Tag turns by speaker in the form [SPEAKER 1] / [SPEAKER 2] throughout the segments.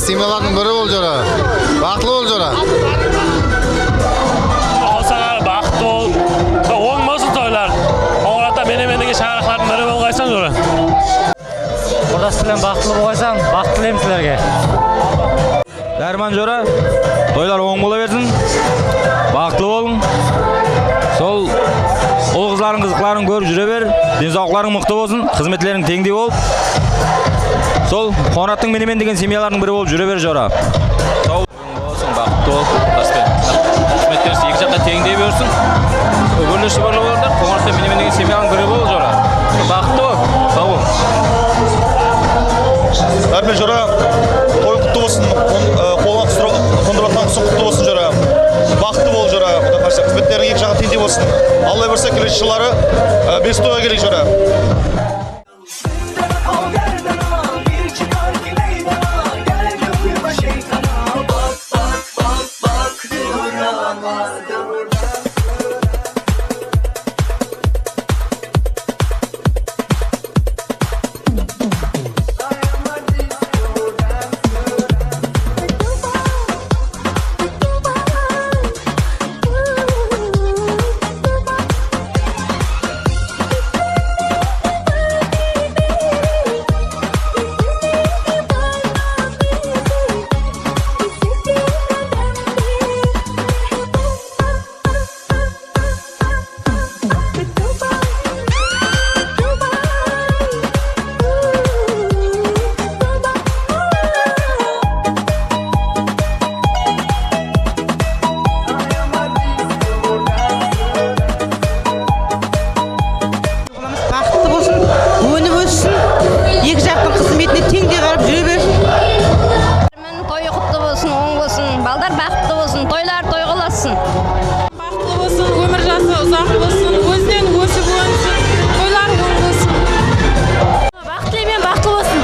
[SPEAKER 1] Simyalarning biri bo'ljara. Baxtli bo'ljara.
[SPEAKER 2] Olsalar baxtli ol. O'ngmasin to'ylar. Oxirida meni-meniga sharhlarning biri bo'lgaysan jo'ra.
[SPEAKER 3] Xudo sizlarga baxtli bo'lgaysan, baxt tilayman sizlarga.
[SPEAKER 4] Darman jo'ra, to'ylar o'ng bo'laversin. Baxtli bo'ling. Sol o'g'izlaring qiziqlaring ko'rib yuraver. Densoqlaring muqta bo'lsin, xizmatlaring tengdek bo'l. Sol qonatning meni degan semyalarning biri bo'lib yuraver jo'ra. Sog' bo'lsin, baxtli bo'l. Xizmatlarsiz ikki joqqa tengdek bo'lsin. O'g'irlashib bo'laverdi. Qonatning meni degan semyalarning biri bo'l jo'ra. Baxtli bo'l. Sog' bo'l.
[SPEAKER 5] Darmen jo'ra, to'y qutlu bo'lsin. Qo'lga qo'ndiratan qutlu bo'lsin jo'ra. Baxtli bo'l jo'ra. Xudo xolasa xizmatlaring ikki joqqa tengdek bo'lsin. Alloh bersa kelishchi yillari best to'yga keling jo'ra.
[SPEAKER 6] Balдар baxtli bo'lsin, to'ylar to'yg'ilsin.
[SPEAKER 7] Baxtli bo'lsin, umr jasi uzoq bo'lsin, o'zidan o'sib o'nsin, to'ylar o'ng bo'lsin.
[SPEAKER 6] Baxtli men baxtli bo'lsin.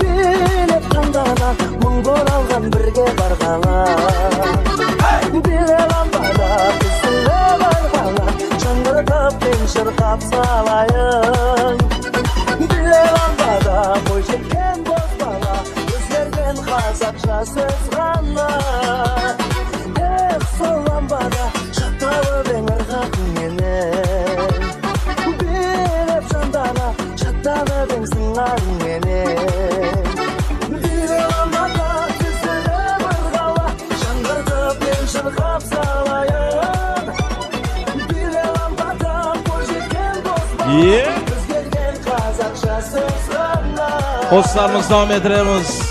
[SPEAKER 8] Bilip tandana mongol algan birge bargala Bile lambada bizle bargala Çangırtıp penşirkap salayın Bile lambada boy çeken bozbala Özlerden kazakça söz gana sol lambada çatalı ben ırgakın yenen Bilip tandana çatalı ben sınarın yenen
[SPEAKER 9] Dostlarımız devam ettiremiz.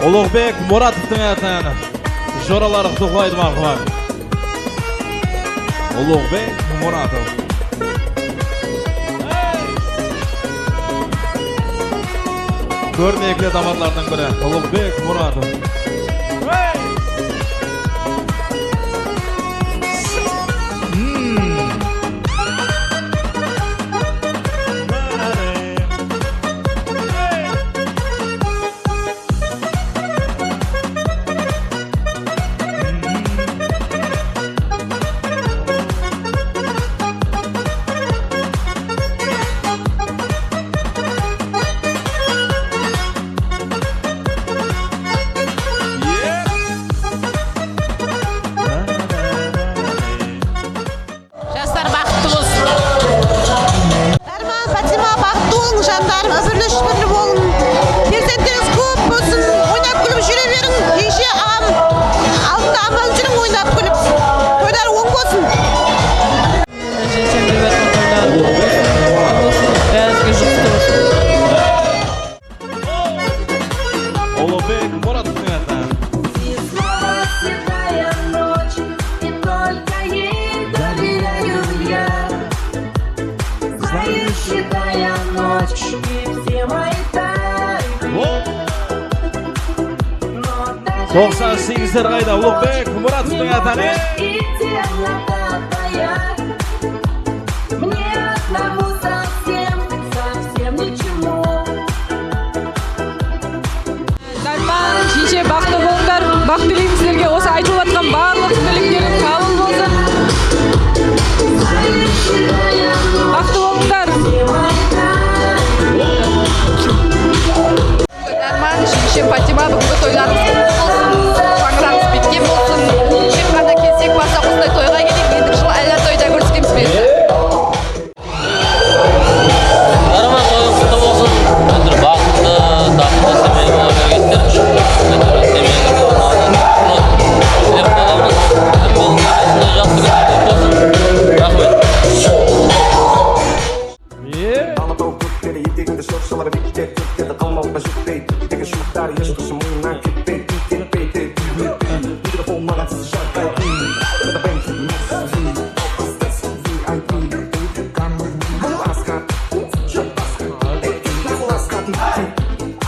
[SPEAKER 9] Ulug'bek Muratov'un ayetini. Jo'ralar to'qlaydi marhamat. Ulug'bek Muratov. Ko'rnekli damatlardan biri Ulug'bek Muratov. Ulug'bek Muratovning atayani.
[SPEAKER 8] О!
[SPEAKER 9] 98'ler qayda Ulug'bek Muratovning atayani.
[SPEAKER 7] Darman, Şişe, baқты болыңдар. Бақ тілеймін сіздерге. Осы айтылып жатқан барлық тілектерің қабыл болсын. Бақты болыңдар.
[SPEAKER 6] Darman, Şişe, Fatima бүгінгі тойларымыз болсын. Шаңырағымыз бекем болсын. Кеп қана келсек барсақ осындай тойға келейік. Ендігі жылы әлі тойда көріскенбіз бе?
[SPEAKER 3] Дарман тойы құтты болсын. Өндір бақытты, тақытты семейлі бола бергендер. Өндір семейлі болғанын тілеп қаламыз. Бұл қайсында жақсы күтіп болсын. Рахмет.
[SPEAKER 8] Алатау көктері етегіңді шоқшалар бекітер көктеді қалмауға жетпей тегі шұлықтар ешқышы мойнынан кетпей кетпей микрофон мағансыз жарқайды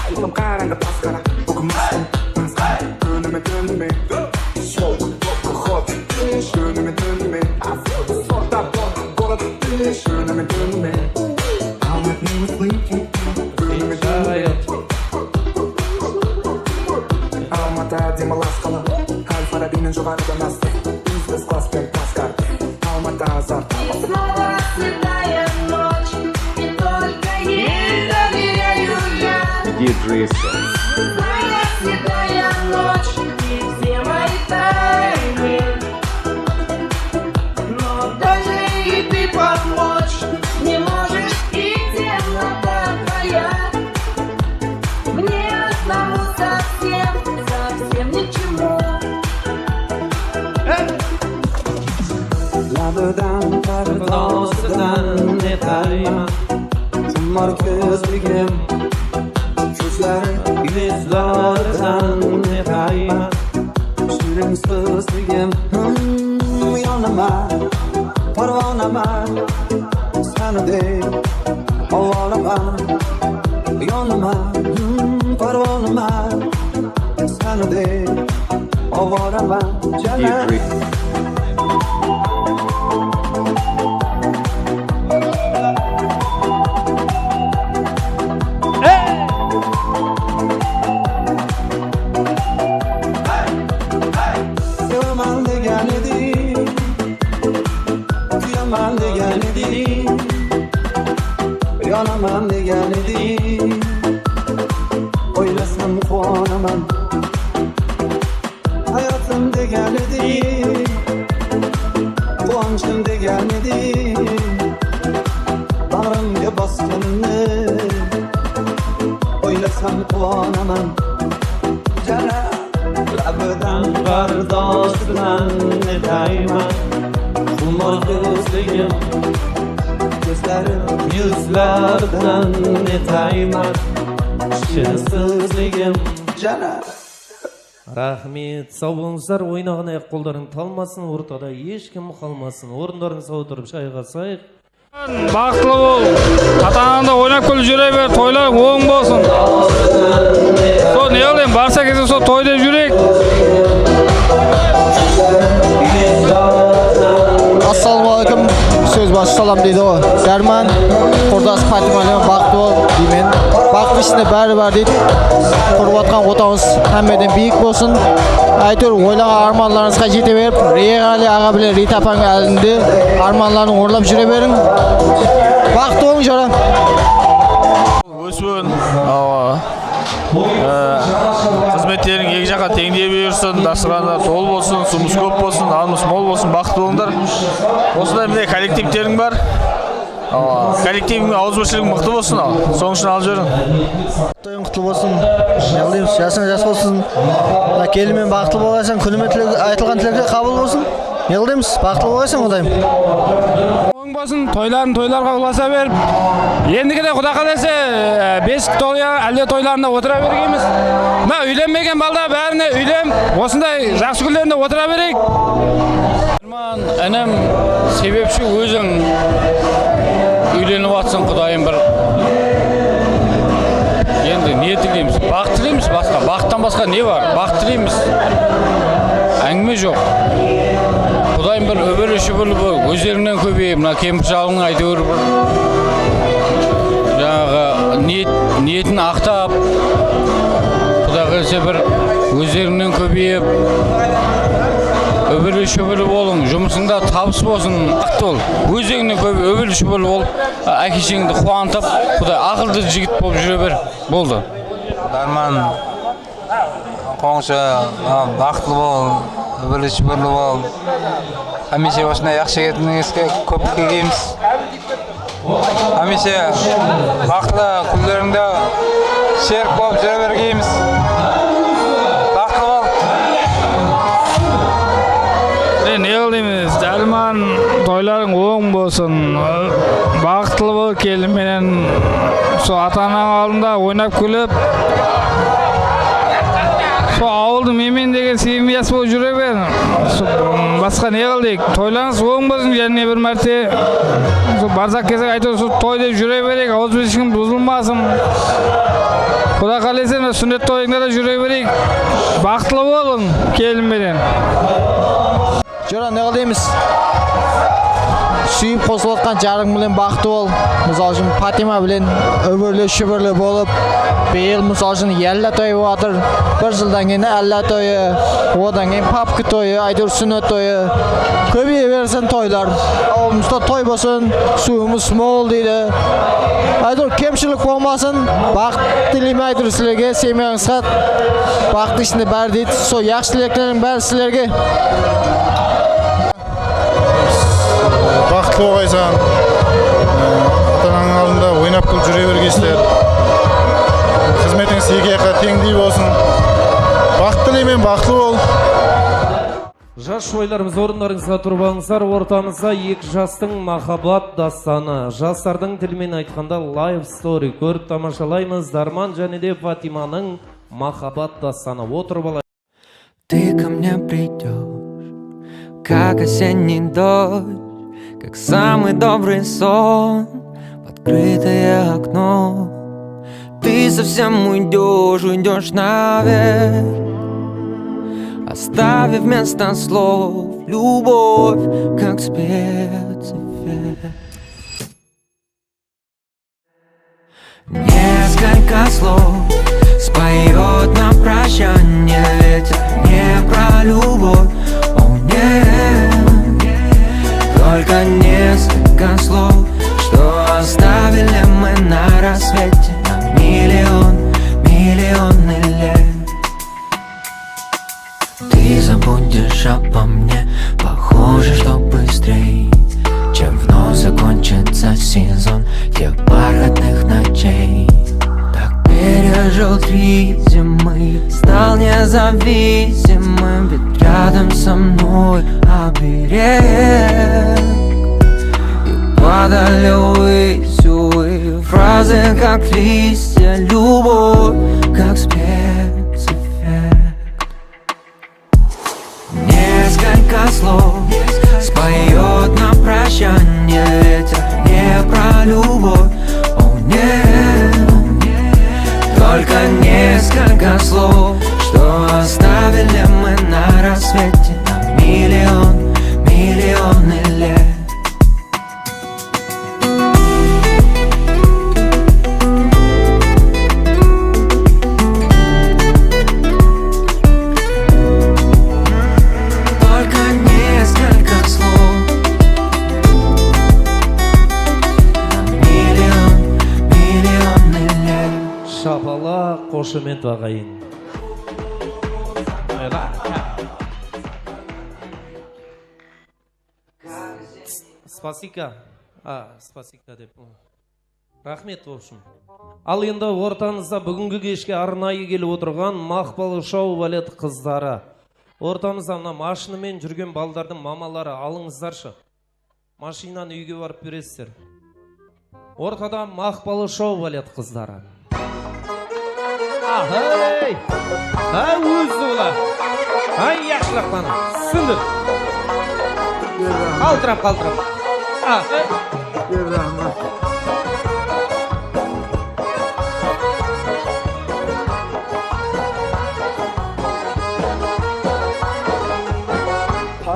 [SPEAKER 8] айылым қараңғы басқара бүгін күніме түніме күніме түніме күніме түніме Алматы демалыс қала Әл-Фарабимен жоғарыдан асты Бизнес класспен каскар Алматы азарт
[SPEAKER 7] Не можешь и темнота твоя. Мне одному совсем ничему.
[SPEAKER 8] Labıdan pardosdan ne tayman Kumar gözlüğüm Gözler yüzlerden ne tayman Şirin sözlüğüm Yanıma parvanama Sana değil Ovalama Yanıma parvanama Sana değil Ovalama Canım Yaman degan eding Kuyaman degan eding Yonaman degan eding O'ylasam quvonaman Hayotim degan eding Quvonchim degan eding Bag'rimga bosganni O'ylasam quvonaman Jana Labıdan bardoshdan netayman Kumor gözlüğüm Gözlerim yüzlerden netayman Şirin sözlüğüm Jana
[SPEAKER 10] Rahmet, sağ болыңыздар. Ойнаған аяқ қолдарың талмасын, ортада ешкім қалмасын. Орындарыңызға отырып шайға сайық.
[SPEAKER 4] Бақытлы бол. Ата-анаңда ойнап күліп жүре бер, тойларың оң болсын. Сол не ойлайм, барса кезде сол тойда жүрек.
[SPEAKER 1] Ассалаумағалейкум. Сөз башы салам дейді ғой. Дарман, құрдас Фатимамен бақытты бол деймен. Бақыт ішінде бәрі бар дейді. Құрып атқан отауыңыз әммеден биік болсын. Әйтеуір ойлаған арманларыңызға жете беріп, Реғали аға біле Рита апаның әлінде арманларын орындап жүре берің. Бақытты болың жора.
[SPEAKER 5] Өсуін қызметтерің екі жаққа теңдей берсін, дастарханда тол болсын, сумыс көп болсын, алымыс мол болсын, бақытты болыңдар. Осындай міне коллективтерің бар.
[SPEAKER 4] Коллективің ауызбіршілігің мықты болсын. Соның үшін алып жүрің.
[SPEAKER 1] Тойың құтты болсын. Не қылайымыз? Жасың жас болсын. Мына келінмен бақытты болғайсың, күніме айтылған тілектер қабыл болсын. Не қылайымыз? Бақытты болғайсың, Құдайым.
[SPEAKER 9] Оң болсын, тойларын тойларға ұласа беріп. Ендігі де Құда қаласа, бесік тойы, әлде тойларында отыра бергенбіз. Мына үйленбеген балда бәріне үйлен, осындай жақсы күндерінде отыра берейік.
[SPEAKER 2] Інім, себепші өзің үйленіп атсың, Құдайым бір. Енді не тілейміз? Бақыт тілейміз басқа. Бақыттан басқа не бар? Бақыт тілейміз. Әңгіме жоқ. Құдайым бір өбір-өші-бірлі өздеріңнен көбейіп, мына кемпір шалыңның айтыр бір жаңағы ниетін ақтап, Құдай қаласа бір өздеріңнен көбейіп, өбір-өші-бірлі болың, жұмысыңда табыс болсын, бақытты бол. Өздеріңнен көбейіп, өбір-өші-бірлі болып, әке-шеңді қуантып, Құдай ақылды жігіт болып жүре бер. Болды.
[SPEAKER 11] Дарман, қоңшы, бақытлы бол, өбір-өші-бірлі бол. Hamisha oshnay yaxshi yigitlaringizga ko'p kelgaymiz. Hamisha vaqtli kunlaringda sherik bo'lib jura bergaymiz. Baxtli bo'l.
[SPEAKER 9] Ne qilamiz? Darman, toylaring o'ng bo'lsin. Baxtli bo'l kelin menen shu ota-onang oldida o'ynab kulib. Shu avulda men degan sevimiyasi bo'lib juraver. Басқа не қылдық? Тойлаңыз оң болсын, және бір мәрте барсақ кезек айтып той деп жүре берейік, ауызбіршілігім бұзылмасын. Құда қаласа сүннет тойыңда да жүре берейік. Бақытлы болың келінменен.
[SPEAKER 1] Жора, не қылдаймыз? Сүйіп қосылып отқан жарың білен бақытты бол. Мысал үшін Патима білен өбірлі-шүбірлі болып, биыл мысал үшін елі тойы отыр. Bir жылдан кейін әлі тойы, одан кейін папкы тойы, айтыр сүннет тойы. Көбейе берсін тойлар. Ауылымызда той болсын, суымыз мол дейді. Айтыр кемшілік болмасын, бақыт тілейме айтыр сілерге, семьяңызға бақыт ішінде бәрі дейді. Сол яқшы тілектердің бәрі сілерге.
[SPEAKER 5] Бақытты болғайсың, ата-ананың алдында ойнап күліп жүре бергейсіздер. Қызметіңіз екі жаққа теңдей болсын. Бақыт тілеймін, бақытты бол.
[SPEAKER 10] Жас шойларымыз орындарыңызға тұрып алыңыздар. Ортамызда екі жастың махаббат дастаны. Жастардың тілімен айтқанда live story көріп тамашалаймыз. Дарман және де Фатиманың махаббат дастаны. Отырып алайық.
[SPEAKER 12] Ты ко мне придешь, как осенний дождь, как самый добрый сон в открытое окно. Ты совсем уйдешь наверх, оставив вместо слов любовь, как спецэффект. Несколько слов споет на прощание ветер, не про любовь, о нет. Только несколько слов, что оставили мы на рассвете на миллионы лет. Ты забудешь обо мне, похоже, что быстрей, чем вновь закончится сезон тех бархатных ночей. Так пережил 3 зимы, стал независимым, ведь рядом со мной оберег. И падали ввысь, увы, фразы как листья, любовь как спецэффект. Несколько слов споет на прощание ветер, не про любовь, о нет. Только несколько слов, что оставили мы на рассвете на миллионы лет. Только несколько слов на миллионы лет.
[SPEAKER 10] Шапала қошемет ағайын. Спасика. Спасибо деп. Рахмет в общем. Ал енді ортамызда бүгінгі кешке арнайы келіп отырған Мақпал шоу балет қыздары. Ортамызда мына машинамен жүрген балдардың мамалары, алыңыздаршы. Машинаны үйге барып бересіздер. Ортада Мақпал шоу балет қыздары. Ай! Өзі ола. Ай, яқшылақтан. Сындыр. Қалтырап.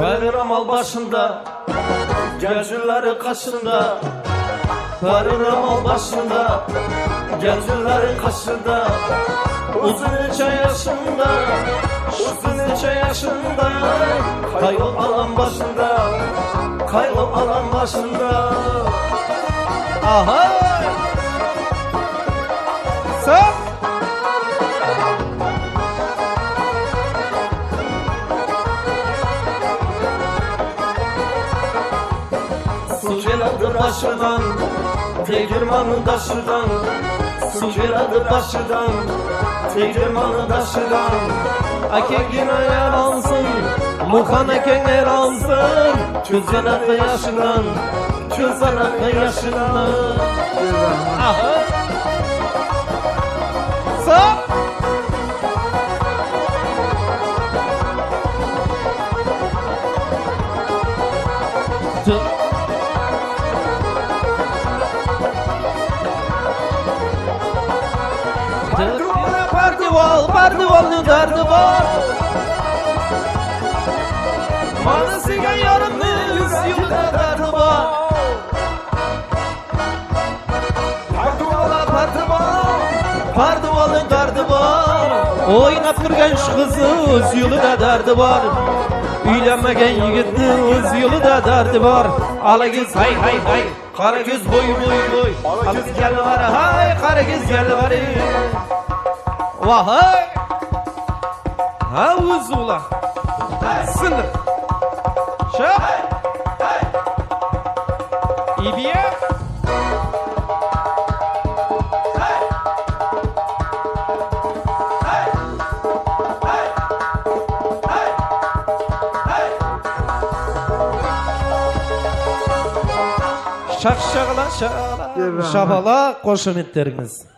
[SPEAKER 10] Bayram başında, gençleri kaşında. Bayram başında, gençleri kaşında. Uzun neçə yaşında, kaygı alan başında. Aha! Sen! Su geladı başından, tegirmanı daşıdan. Su geladı başından, tegirmanı daşıdan. Akekin ayar alsın, muhan aken er alsın. Çözen akı yaşından, Aha! Sağ! Pardivalın derdi var. Manasıga yarımlı yüz yılda derdi var. Pardivalın derdi var. Oynap durgan şu kızı öz yılda derdi var. Uylanmagan yigitni öz yılda derdi var. Alagöz hay. Qaragöz boy. Alagöz gel var hay. Qaragöz gel var. Vahay! Ha uzun ula. Sınır. Şap. İbiye. Şabala koşumetleriniz.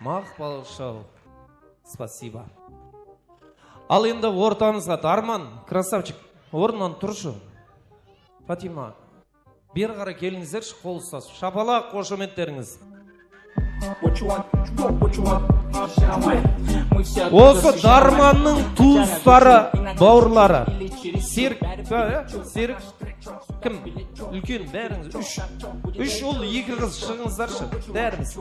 [SPEAKER 10] Мақпал шоу. Спасибо. Ал енді ортамызға Дарман, красавчик, орнынан тұршы. Фатима, бер қара келіңіздерші, қол ұстасып. Шапала қошеметтеріңіз. Осы Дарманның туыстары, бауырлары. Серік, кім? Үлкен, бәріңіз. Үш ол екі қыз шығыңыздаршы, бәріміз.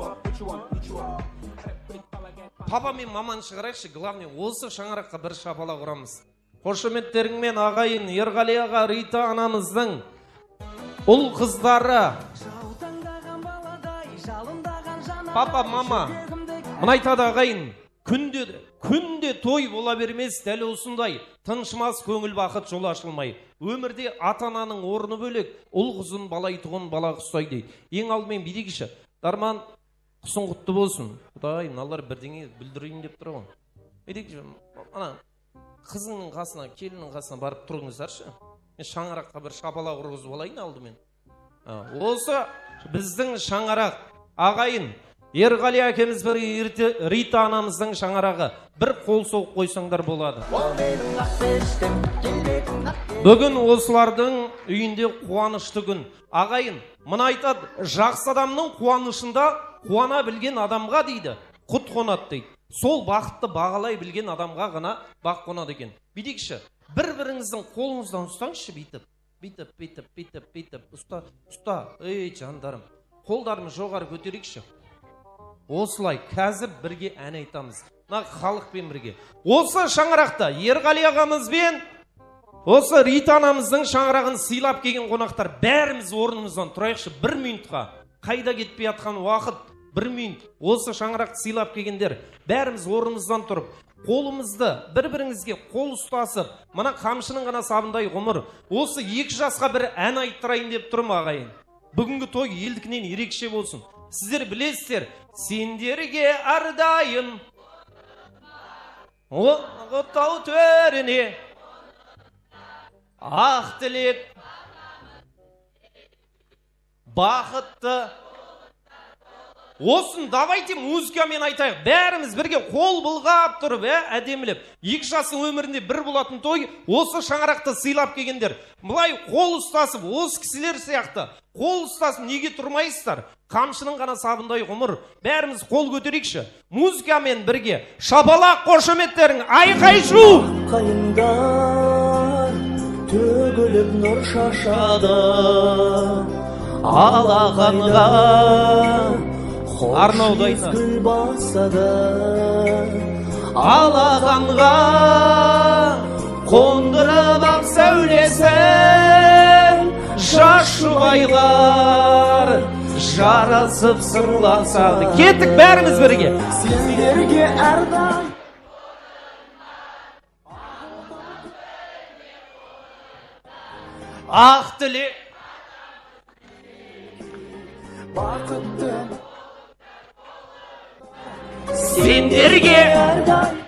[SPEAKER 10] Папа мен маман шығарайықшы, главный осы шаңыраққа бір шапала құрамыз. Қошеметтеріңмен ағайын Ерғали аға, Рита анамыздың ұл қыздары. Папа, мама, мұны айтады ағайын, күнде той бола бермес, дәл осындай тыншымас көңіл бақыт жол ашылмай. Өмірде ата-ананың орны бөлек, ұл қызын балайтұғын бала құстай дейді. Ең алдымен бидегіші, Дарман, құсың құтты болсын. Құдай, мыналар бірдеңе бүлдірейін деп тұр ғой. Бидегіші, ана, қызыңның қасына, келінің қасына барып тұрыңыздаршы. Мен шаңыраққа бір шапала құрғызып алайын алдымен. Осы біздің шаңырақ ағайын Ерғали әкеміз бір Рита анамыздың шаңырағы. Бір қол соғып қойсаңдар болады. Бүгін осылардың үйінде қуанышты күн. Ағайын, мұны айтады, жақсы адамның қуанышында қуана білген адамға дейді, құт қонады дейді. Сол бақытты бағалай білген адамға ғана бақ қонады екен. Бидекші, бір-біріңіздің қолыңыздан ұстаңызшы бүйтіп. Ұста. Ей, жандарым. Қолдарымыз жоғары көтерейікші. Осылай, қазір бірге ән айтамыз. Халықпен бірге. Осы шаңырақта Ерғали ағамызбен осы Рита анамыздың шаңырағын сыйлап келген қонақтар бәріміз орнымыздан тұрайықшы 1 минутқа. Қайда кетпей атқан уақыт 1 минут. Осы шаңырақты сыйлап келгендер бәріміз орнымыздан тұрып, қолымызды бір-біріңізге қол ұстасып, мына қамшының ғана сабындай ғұмыр. Осы 2 жасқа бір ән айттырайын деп тұрмын ағайын. бүгінгі той елдікінен ерекше болсын. Сіздер білесіздер, сендерге ардайым Оғыттау төріне ақ тілек бақытты. Осын, давайте музыкамен айтайық. Бәріміз бірге қол бұлғап тұрып, әдемілеп. 2 жасың өмірінде бір болатын той, осы шаңырақты сыйлап келгендер. Бұлай қол ұстасып, осы кісілер сияқты қол ұстасып неге тұрмайсыздар? Қамшының ғана сабындай ғұмыр. Бәріміз қол көтерейікші. Музыкамен бірге шабалақ қошеметтерің айқай-шу.
[SPEAKER 12] Қайындар төгіліп нұр шашады алақанға
[SPEAKER 10] Арнаудайна
[SPEAKER 12] гүл басады
[SPEAKER 10] алақанға қондырып ақ сәулесін жас жұбайлар жарасып сырласады. Кеттік бәріміз бірге.
[SPEAKER 12] Сендерге әрдайым
[SPEAKER 10] ақ тілек
[SPEAKER 12] бақытты
[SPEAKER 10] сендерге
[SPEAKER 12] әрдайым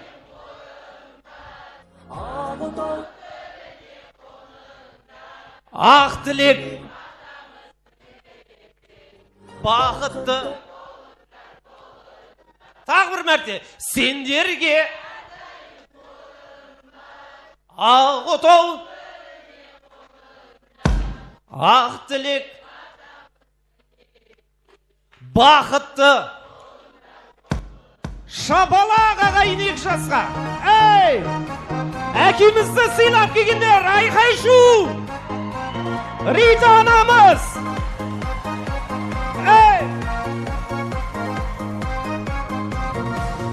[SPEAKER 10] ақ тілек бақытты. Тағы бір мәрте. Сендерге ақ отау ақ тілек бақытты. Шабалақ ағайын 2 жасқа. Эй! Әкемізді сыйлап келгендер, айқай-шу! Рита анамыз! Эй!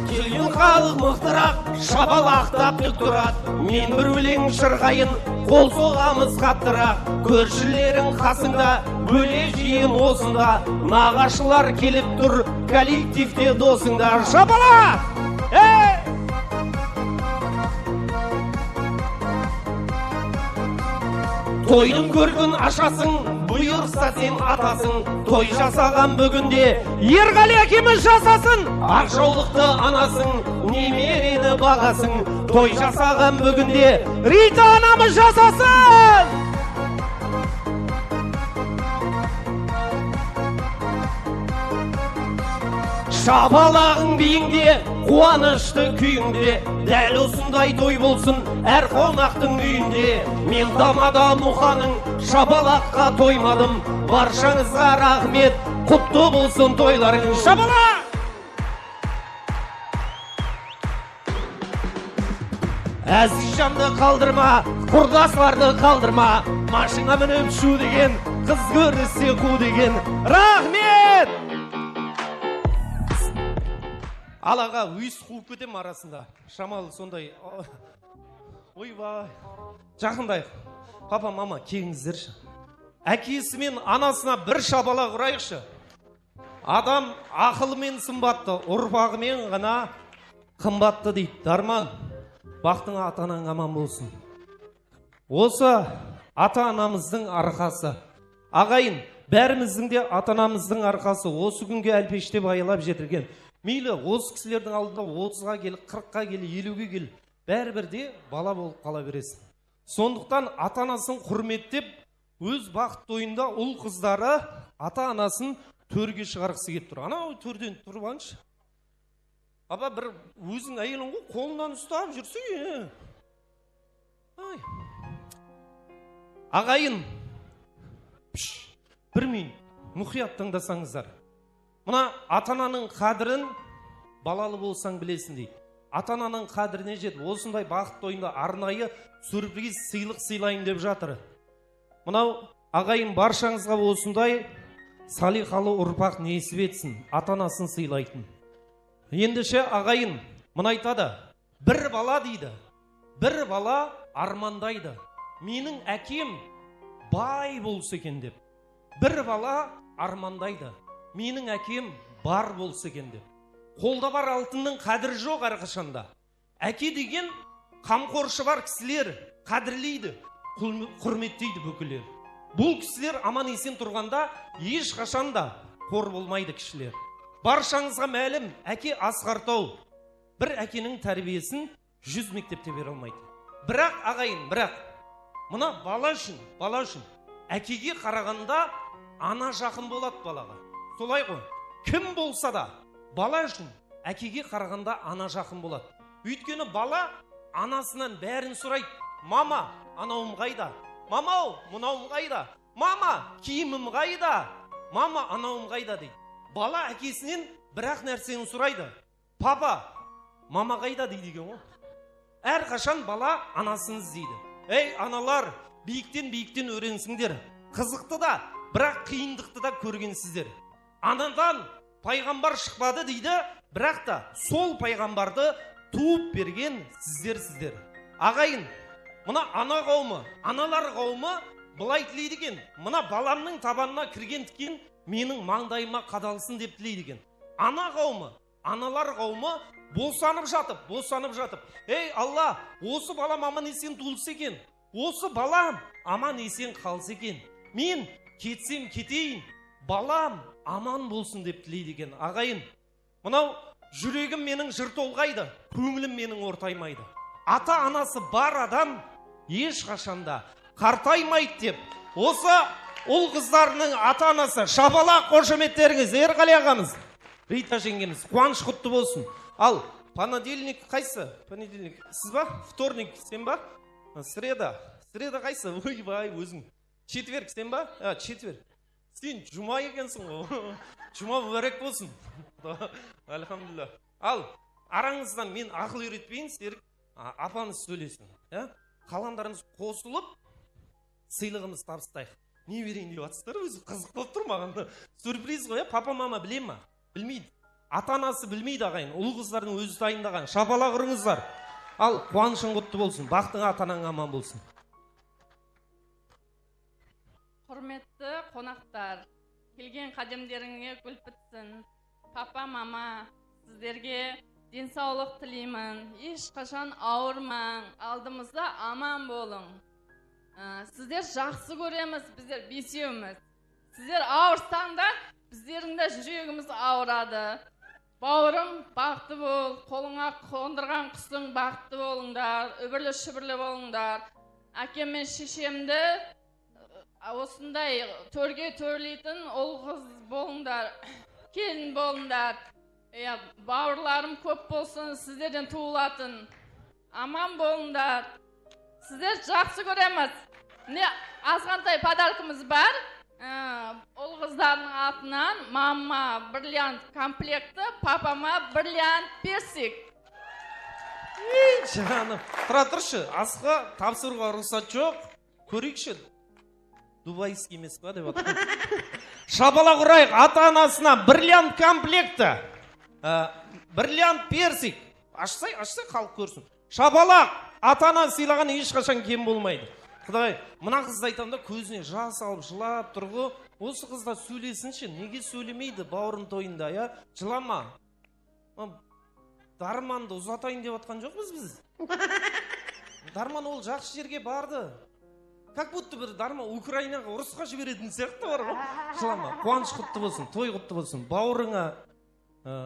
[SPEAKER 10] Келген халық мықтырақ, шабалақтап түк тұрады. Мен бір өлең шырғайын, қол соғамыз қаттырақ. Көршілерің қасыңда, бөле жиын осында. Нағашылар келіп тұр, коллективте досыңда. Шабалақ! Эй! Тойдың көркін ашасың, бұйырса сен атасың. Той жасаған бүгінде Ерғали әкеміз жасасын. Ақ жаулықты анасың, немерені бағасың. Той жасаған бүгінде Рита анамыз жасасын. Шабалағың биіңде, қуанышты күйіңде, дәл осындай той болсын әр қонақтың үйінде. Мен дамада мұханың шабалаққа тоймадым, баршаңызға рахмет, құтты болсын тойларың. Шабалақ! Әзізжанды қалдырма, құрдастарды қалдырма, машина мініп шу деген, қыз көрісе қу деген. Рахмет! Алаға өйс қуып кетем арасында. Шамалы сондай. Ойбай. Жақындайық. Папа, мама, келіңіздерші. Әкесі мен анасына бір шабалақ ұрайықшы. Адам ақылымен сымбатты, ұрпағымен ғана қымбатты дейді. Дарман, бақтың ата-анаң аман болсын. Осы ата-анамыздың арқасы. Ағайын, бәріміздің де ата-анамыздың арқасы осы күнге әлпештеп айлап жетірген. Мейлі, осы кісілердің алдында 30-ға кел, 40-ға кел, 50-ге кел, бәрібірде бала болып қала бересің. Сондықтан ата-анасын құрметтеп, өз бақыт тойында ұл қыздары ата-анасын төрге шығарғысы келіп тұр. Анау төрден тұрып алшы. Аба, бір өзің әйелің ғой, қолынан ұстап жүрсің. Ағайын, бір минут, мұқият тыңдасаңыздар. Мұна ата-ананың қадірін балалы болсаң білесің дейді. Ата-ананың қадіріне жетіп, осындай бақыт тойында арнайы сюрприз сыйлық сыйлайын деп жатыр. Мұнау ағайын баршаңызға осындай салиқалы ұрпақ несіп етсін, ата-анасын сыйлайтын. Ендеше ағайын мұны айтады, бір бала дейді, бір бала армандайды. Менің әкем бай болса екен деп. Бір бала армандайды. Менің әкем бар болса екен деп. Қолда бар алтынның қадірі жоқ әрқашанда. Әке деген қамқоршы бар кісілер қадірлейді, құрметтейді бүкілер. Бұл кісілер аман есен тұрғанда еш қашанда қор болмайды кішілер. Баршаңызға мәлім, әке асқартау. Бір әкенің тәрбиесін 100 мектепте бере алмайды. Бірақ ағайын, бірақ мына бала үшін әкеге қарағанда ана жақын болады балаға. Солай ғой. Кім болса да бала үшін әкеге қарағанда ана жақын болады. Өйткені бала анасынан бәрін сұрайды. Мама, анауым қайда? Мамау, мынауым қайда? Мама, киімім қайда? Мама, анауым қайда дейді. Бала әкесінен бір-ақ нәрсені сұрайды. Папа, мама қайда дейді екен ғой. Әрқашан бала анасын іздейді. Ей, аналар, биіктен өренсіңдер. Қызықты да, бірақ қиындықты да көргенсіздер. Анадан пайғамбар шықпады дейді, бірақ та сол пайғамбарды туып берген сіздер. Ағайын, мына ана қауымы, аналар қауымы былай тілейді екен. Мына баламның табанына кірген тікен менің маңдайыма қадалсын деп тілейді екен. Ана қауымы, аналар қауымы босанып жатып. Ей Алла, осы балам аман есен туылса екен. Осы балам аман есен қалса екен. Мен кетсем кетейін, балам аман болсын деп тілейді екен. Ағайын, мынау жүрегім менің жыр толғайды, көңілім менің ортаймайды. Ата-анасы бар адам ешқашанда қартаймайды деп, осы ұл қыздарының ата-анасы шапалақ қошеметтеріңіз, Ерғали ағамыз, Рита жеңгеміз, қуаныш құтты болсын. Ал понедельник қайсы? Понедельник сіз ба? Вторник сен ба? Среда қайсы? Ойбай, өзің. Четверг сен ба? Четверг. Сен жұма екенсің ғой. Жұма мүбәрек болсын. Альхамдулилlah. Ал араңыздан мен ақыл үйретпейін, Серік апаңыз сөйлесін. Қаландарыңыз қосылып, сыйлығымыз табыстайық. Не берейін деп жатсыздар, өзі қызық болып тұр маған. Сюрприз ғой, папа мама біле ма? Білмейді. Ата-анасы білмейді ағайын. Ұл қыздардың өзі дайындаған. Шапалақ ұрыңыздар. Ал қуанышың құтты болсын. Бақтың ата-анаң аман болсын.
[SPEAKER 6] Құрметті қонақтар, келген қадемдеріңе гүл бітсін. Папа, мама, сіздерге денсаулық тілеймін. Ешқашан ауырмаң, алдымызда аман болың. Сіздер жақсы көреміз, біздер бесеуміз. Сіздер ауырсаң да, біздердің де жүрегіміз ауырады. Бауырым, бақытты бол, қолыңа қондырған құстың бақытты болыңдар, үбірлі-шүбірлі болыңдар. Әкем мен шешемді осындай төрге төрлейтін ұл қыз болыңдар, келін болыңдар. Бауырларым көп болсын, сіздерден туылатын. Аман болыңдар. Сіздер жақсы көреміз. Не азғантай подаркымыз бар. Ұл қыздардың атынан мама бриллиант комплекті, папама бриллиант персик.
[SPEAKER 10] Жаным, тұра тұршы, асқа тапсыруға рұқсат жоқ. Көрейікші. Дубайский емес па деп атқан. Шапалақ ұрайық, ата-анасына бриллиант комплекті. Бриллиант персик. Ашсай, халық көрсін. Шапалақ, ата-ана сыйлаған ешқашан кем болмайды. Құдай, мына қызды айтамда көзіне жас алып жылап тұрғы. Осы қызда сөйлесінші, неге сөйлемейді бауырын тойында, жылама. Дарманды ұзатайын деп атқан жоқпыз біз. Дарман ол жақсы жерге барды. Как будто бір Дарман Украинаға ұрысқа жіберетін сияқты бар ғой. Жылама, қуаныш құтты болсын, той құтты болсын. Бауырыңа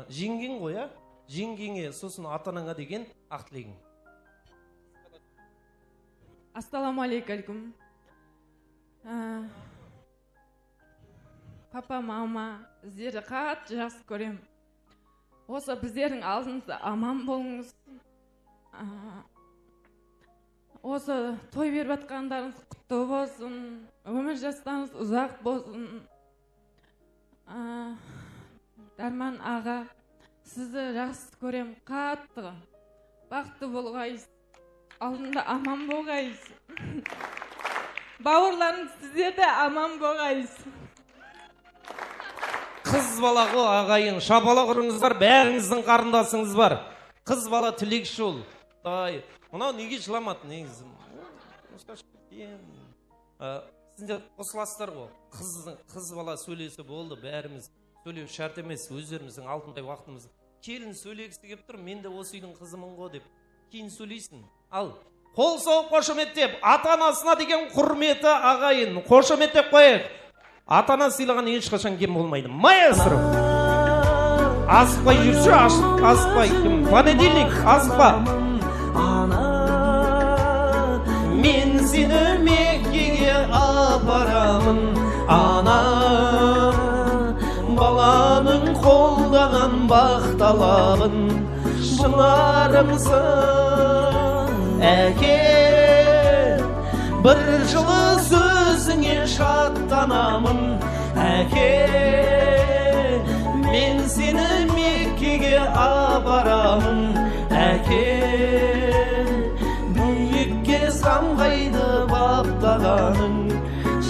[SPEAKER 10] жеңген ғой, жеңгеңе, сосын ата-анаңа деген ақ тілегің.
[SPEAKER 7] Ассаламалейкум. Папа, мама, сіздерді қатты жақсы көрем. Осы біздердің алдыңызда аман болыңыз. Осы той беріп атқандарыңыз құтты болсын. Өмір жастарыңыз ұзақ болсын. Дарман аға, сізді жақсы көрем, қатты. Бақытты болғайсыз. Алдында аман болғайсыз. Бауырларыңыз сіздерде аман болғайсыз.
[SPEAKER 10] Қыз бала ғой ағайын, шапалақ ұрыңыздар, бәріңіздің қарындасыңыз бар. Қыз бала тілекші ол. Мынау неге жыламады негізі? Сіздер қосыласыздар ғой. Қыз бала сөйлесі болды, бәріміз сөйлеу шарт емес, өздеріміздің алтындай уақытымыз. Келін сөйлегісі кеп тұр, мен де осы үйдің қызымын ғой деп. Кейін сөйлейсің. Ал Қол соғып қошеметтеп, ата-анасына деген құрметі ағайын. Қошеметтеп қояйық. Ата-ана сыйлаған ешқашан кем болмайды. Маэстро. Асықпай жүрші, асықпай. Кім? Понедельник, асықпа. Мен сені Меккеге апарамын, ана. Баланың қолдаған бақталабын, шынарымсың әке. Бір жылы сөзіңе шаттанамын әке. Мен сені Меккеге апарамын әке. Биікке самғайды баптағаның,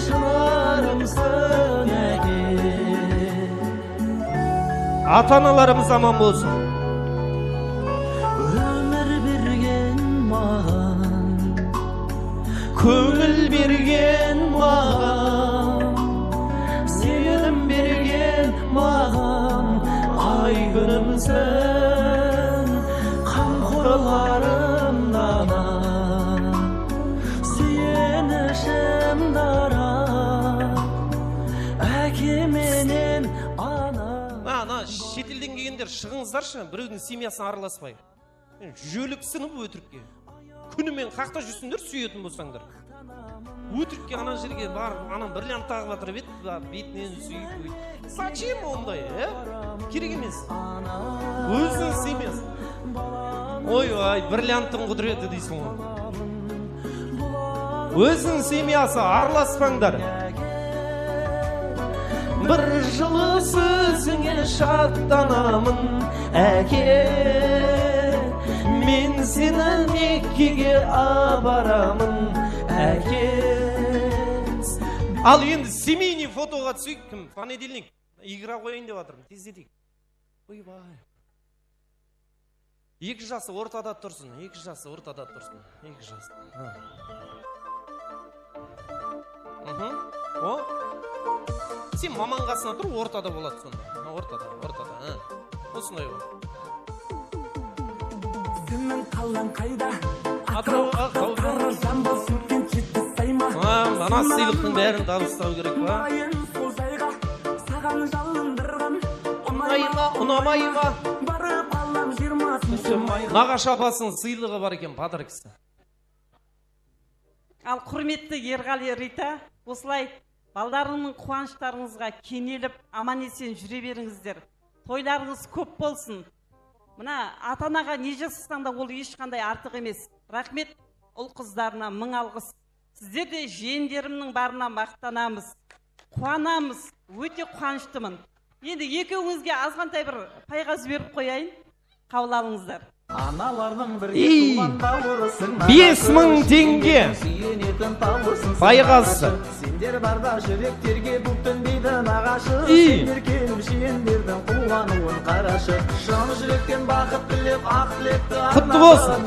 [SPEAKER 10] шынарымсың әке. Ата-аналарымыз аман болсын. Өмір берген маған, көңіл берген маған, сенім берген маған, ай күнімсің, қамқорларым дана, сүйенішім дара, әке менен ана. Шетелден келгендер шығыңыздаршы, біреудің семьясын араласпай. Жөліксініп өтірікке. Күнімен қақта жүрсіңдер, сүйетін болсаңдар. Өтірікке ана жерге бар, ана бриллиант тағып жатыр бетінен сүйіп. Зачем ондай, керек емес. Өзінің семьясы. Ой, бриллианттың құдіреті дейсің ғой. Өзінің семьясы, араласпаңдар. Бір жылы сөзіңе шаттанамын әке. Мен сені Меккеге апарамын әке. Ал енді семейный фотоға түсейік. Кім? Понедельник. Игра қойайын деп жатырмын. Тездетейік. Ойбай. 2 жасы ортада тұрсын. 2 жасы ортада тұрсын. 2 жасы. О? Сен маман қасына тұр, ортада болады сонда. Ортада. Осындай ғой.
[SPEAKER 12] Сенің қалан қайда?
[SPEAKER 10] Атырауға
[SPEAKER 12] Қара жамбыл сөткен жетті сайма.
[SPEAKER 10] Ана сыйлықтың бәрін табыстау керек па?
[SPEAKER 12] Сол жайға саған жалындырған.
[SPEAKER 10] Ұнамай ма?
[SPEAKER 12] Барып алам 20-шы майға.
[SPEAKER 10] Нағаш апасының сыйлығы бар екен, подаркасы.
[SPEAKER 13] Ал құрметті Ерғали Рита, осылай балдарыңның қуаныштарыңызға кенеліп, аман-есен жүре беріңіздер. Тойларыңыз көп болсын. Мына ата-анаға не жасасаң да ол ешқандай артық емес. Рахмет ұл қыздарына мың алғыс. Сіздер де жиендерімнің барына мақтанамыз. Қуанамыз, өте қуаныштымын. Енді екеуіңізге азғантай бір пайғаз беріп қояйын. Қабыл алыңыздар.
[SPEAKER 10] 5000 теңге пайғасы.
[SPEAKER 12] Сендер барда жүректерге бүктенбейді нағашы. Сендер келіп жиендердің қуануын қарашы. Жан жүректен бақыт тілеп, ақ тілекті
[SPEAKER 10] құтты болсын.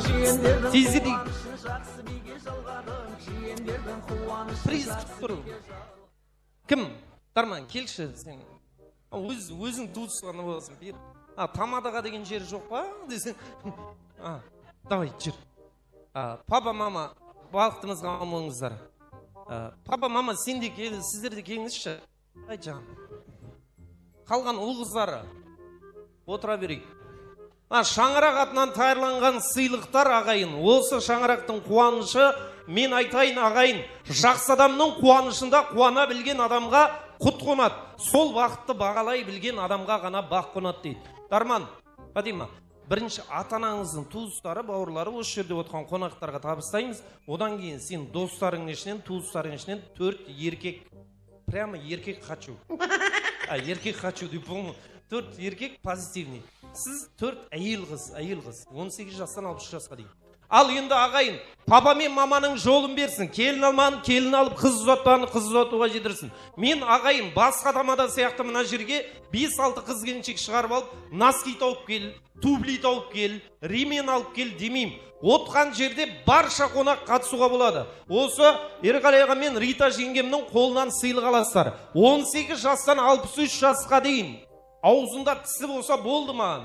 [SPEAKER 10] Тездетейік. Приз күттіру. Кім? Дарман, келші сен. Өзің туысқаны болсын. Тамадаға деген жер жоқ па? Десең. Давай, жүр. Папа, мама, бақытымызға аманыңыздар. Папа, мама, сен де келді, сіздер де келіңізші. Ай, жаным. Қалған ұл қыздары. Отыра берейік. Шаңырақ атынан тайырланған сыйлықтар ағайын. Осы шаңырақтың қуанышы, мен айтайын ағайын. Жақсы адамның қуанышында қуана білген адамға құт қонады. Сол вақытты бағалай білген адамға ғана бақ қонады дейді. Дарман, Фатима, бірінші ата-анаңыздың туыстары, бауырлары осы жерде отырған қонақтарға табыстаймыз. Одан кейін сен достарың ішінен, туыстарың ішінен 4 еркек, прямо еркек хочу. Еркек хочу деп болмы. 4 еркек позитивный. Сіз 4 әйел қыз, 18 жастан 63 жасқа дейін. Ал енді ағайын, папа мен маманың жолын берсін. Келін алман, келін алып, қыз ұзатпаны, қыз ұзатуға жетірсін. Мен ағайын, басқа тамада сияқты мына жерге 5-6 қыз келіншек шығарып алып, носки тауып кел, тубли тауып кел, ремен алып кел демеймін. Отқан жерде барша қонақ қатысуға болады. Осы Ерғали аға мен Рита жеңгемнің қолынан сыйлық аласыздар. 18 жастан 63 жасқа дейін. Аузында тісі болса болды маған.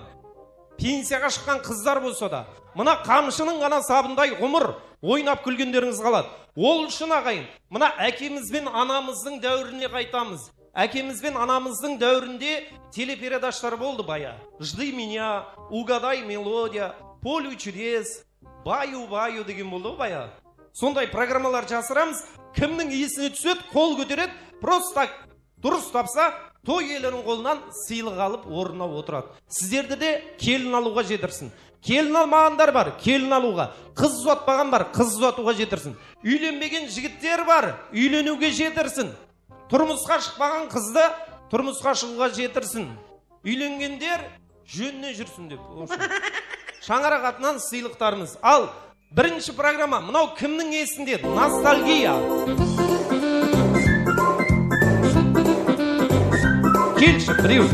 [SPEAKER 10] пенсияға шыққан қыздар болса да, мына қамшының ғана сабындай ғұмыр ойнап күлгендеріңіз қалады. Ол үшін ағайын, мына әкеміз бен анамыздың дәуіріне қайтамыз. Әкеміз бен анамыздың дәуірінде телепередаштар болды бая. «Жди меня», «Угадай мелодия», «Поле чудес», «Баю-баю» деген болды бая. Сондай программалар жасырамыз. Кімнің есіне түседі, қол көтереді, просто дұрыс тапса, той елінің қолынан сыйлық алып орнына отырады. Сіздерді де келін алуға жетірсін. Келін алмағандар бар, келін алуға. Қыз ұзатпаған бар, қыз ұзатуға жетірсін. Үйленбеген жігіттер бар, үйленуге жетірсін. Тұрмысқа шықпаған қызды тұрмысқа шығуға жетірсін. Үйленгендер жөніне жүрсін деп. Шаңырақ атынан сыйлықтарымыз. Ал бірінші программа, мынау кімнің есінде? Ностальгия. Келші, біреу.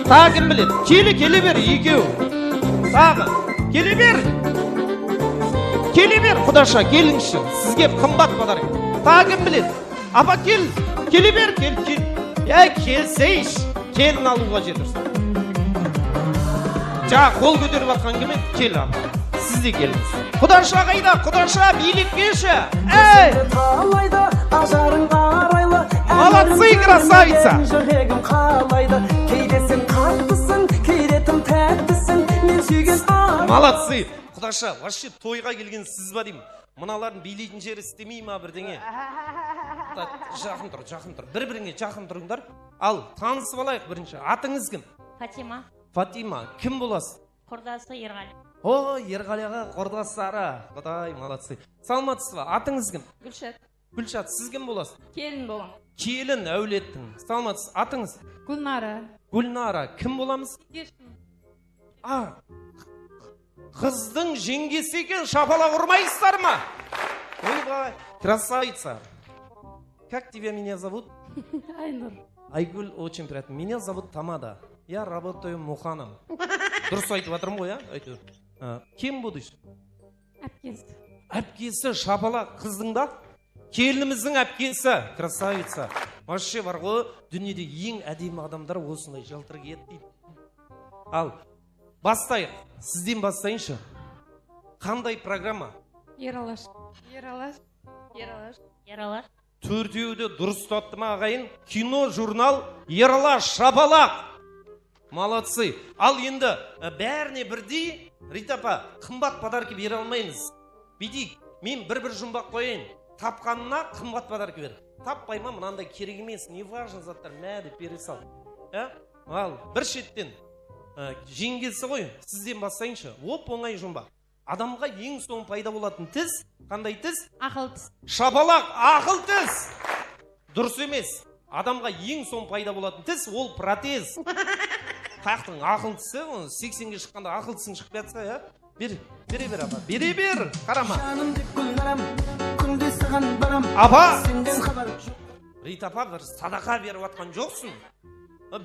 [SPEAKER 10] Тағы кім біледі? Келе бер, екеу. Тағы, келе бер. Келе бер, құдаша, келіңші. Сізге қымбат подарок. Тағы кім біледі? Апа кел, келе бер, кел. Келсейш, келін алуға жетірсін. Қол көтеріп атқан кеме, кел апа. Сіз де келіңіз. Құдаша қайда, құдаша, биліккеші. Молодцы, красавица!
[SPEAKER 12] Жүрегім қалайды, кейде сен қаттысың, кейде тым тәттісің, мен сүйген
[SPEAKER 10] Молодцы! Құдаша, вообще тойға келген сіз ба деймін. Мыналардың билейтін жері істемей ма бірдеңе? Жақын тұр. Бір-біріңе жақын тұрыңдар. Ал, танысып алайық бірінші. Атыңыз кім?
[SPEAKER 14] Фатима.
[SPEAKER 10] Фатима. Кім боласыз?
[SPEAKER 14] Құрдасы Ерғали.
[SPEAKER 10] О, Ерғалиға құрдастары. Құдай, молодцы. Саламатсыз ба? Атыңыз кім?
[SPEAKER 7] Гүлшат.
[SPEAKER 10] Гүлшат, сіз кім боласыз?
[SPEAKER 7] Келін болам.
[SPEAKER 10] Келін әулеттің. Саламатсыз. Атыңыз?
[SPEAKER 7] Гүлнара.
[SPEAKER 10] Гүлнара. Кім боламыз? Қыздың жеңгесі екен, шапала ұрмайсыздар ма? Ойбай, красавица. Как тебя меня зовут?
[SPEAKER 7] Айнұр.
[SPEAKER 10] Айгүл, очень приятно. Меня зовут Тамада. Я работаю Муханом. Дұрыс айтып жатырмын ғой, әйтеуір. Кем будешь?
[SPEAKER 7] Әпкесі.
[SPEAKER 10] Әпкесі шапала қыздың да? Келініміздің әпкесі. Красавица. Вообще бар ғой, дүниеде ең әдемі адамдар осындай жалтыр киеді дейді. Ал, бастайық. Сізден бастайыншы. Қандай программа?
[SPEAKER 7] Ералаш.
[SPEAKER 10] Төртеуді дұрыс татты ма ағайын? Кино, журнал, Ералаш, шапалақ. Молодцы. Ал енді бәріне бірдей, Рита апа, қымбат подарки бере алмаймыз. Бидейік, мен бір жұмбақ қойайын. Тапқанына қымбат подарки бер. Таппай ма, мынандай керек емес, не важно заттар, мәді бере сал. Ал, бір шеттен жеңгесі ғой, сізден бастайыншы. Оп, оңай жұмбақ. Адамға ең соң пайда болатын тіс, қандай тіс?
[SPEAKER 14] Ақыл тіс.
[SPEAKER 10] Шапалақ, ақыл тіс. Дұрыс емес. Адамға ең соң пайда болатын тіс, ол протез. Қақтың ақыл тісі, 80-ге шыққанда ақыл тісің шықпай жатса, бере бер апа, бере бер, қарама. Апа, Рита апа, бір садақа беріп атқан жоқсың.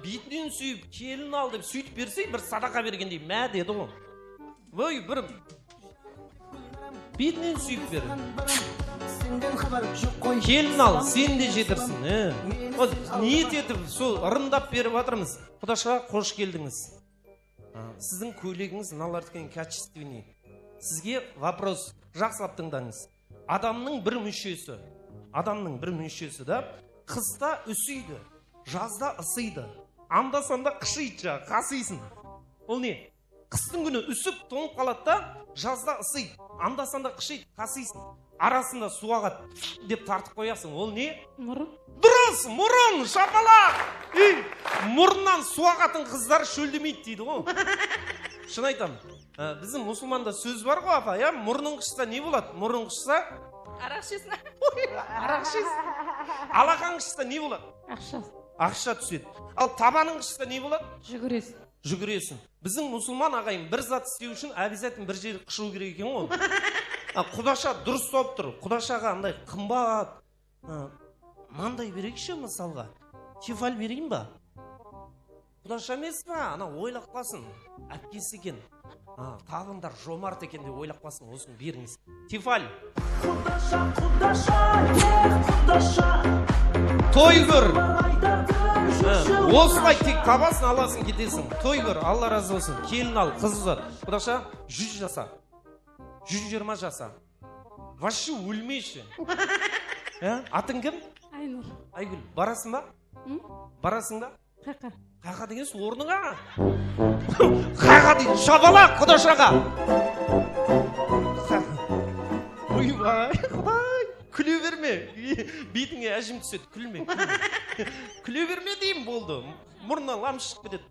[SPEAKER 10] Бетінен сүйіп, келін ал деп сөйтіп берсей, бір садақа бергендей мә деді ғой. Ой, бір бетінен сүйіп бер. Келін ал, сен де жетірсін. Ниет етіп, сол ырымдап беріп атырмыз. Құдаша, қош келдіңіз. Сіздің көйлегіңіз налардыкен качественный. Сізге вопрос, жақсылап тыңдаңыз. Адамның бір мүшесі да, қыста үсейді, жазда ысыйды. Анда-санда қышиды, қасыйсың. Ол не? Қыстың күні үсіп, тоңып қалады да, жазда ысыйды. Анда-санда қышиды, қасыйсың. Арасында су ағады деп тартып қоясың. Ол не?
[SPEAKER 7] Мұрын.
[SPEAKER 10] Дұрыс, мұрын, шапалақ. Мұрыннан су ағатын қыздар шөлдемейді дейді ғой. Шын айтам, біздің мұсылманда сөз бар ғой апа, мұрның қышса не болады? Мұрын қышса?
[SPEAKER 7] Арақ ішесің.
[SPEAKER 10] Арақ ішесің. Алақан қышса не болады? Ақша түседі. Ал табаның қышса не болады? Жүгіресің. Біздің мұсылман ағайын бір зат істеу үшін обязательно бір жері қышу керек екен ғой. Құдаша дұрыс тауып тұр. Құдашаға андай қымбат. Мандай берейікші мысалға. Тефаль берейін ба? Құдаша емес па? Ана ойлап қалсын. Әпкесі екен. Тағындар жомарт екен де ойлап қалсын. Осыны беріңіз. Тефаль. Той көр. Осылай тек табасын, аласың, кетесің. Той көр, Алла разы болсын. Келін ал, қыз ұзат. Құдаша 100 жаса. 120 жаса. Вообще өлмейші. Атың кім?
[SPEAKER 7] Айнұр.
[SPEAKER 10] Айгүл, барасың ба? Барасың ба?
[SPEAKER 7] Қақа.
[SPEAKER 10] Қақа деген орныңа. Қақа деген шабалақ Құдашаға. Ойбай, Құдай, күле берме. Бетіңе әжім түседі, күлме. Күле берме деймін болды. Мұрнына лам шығып кетеді.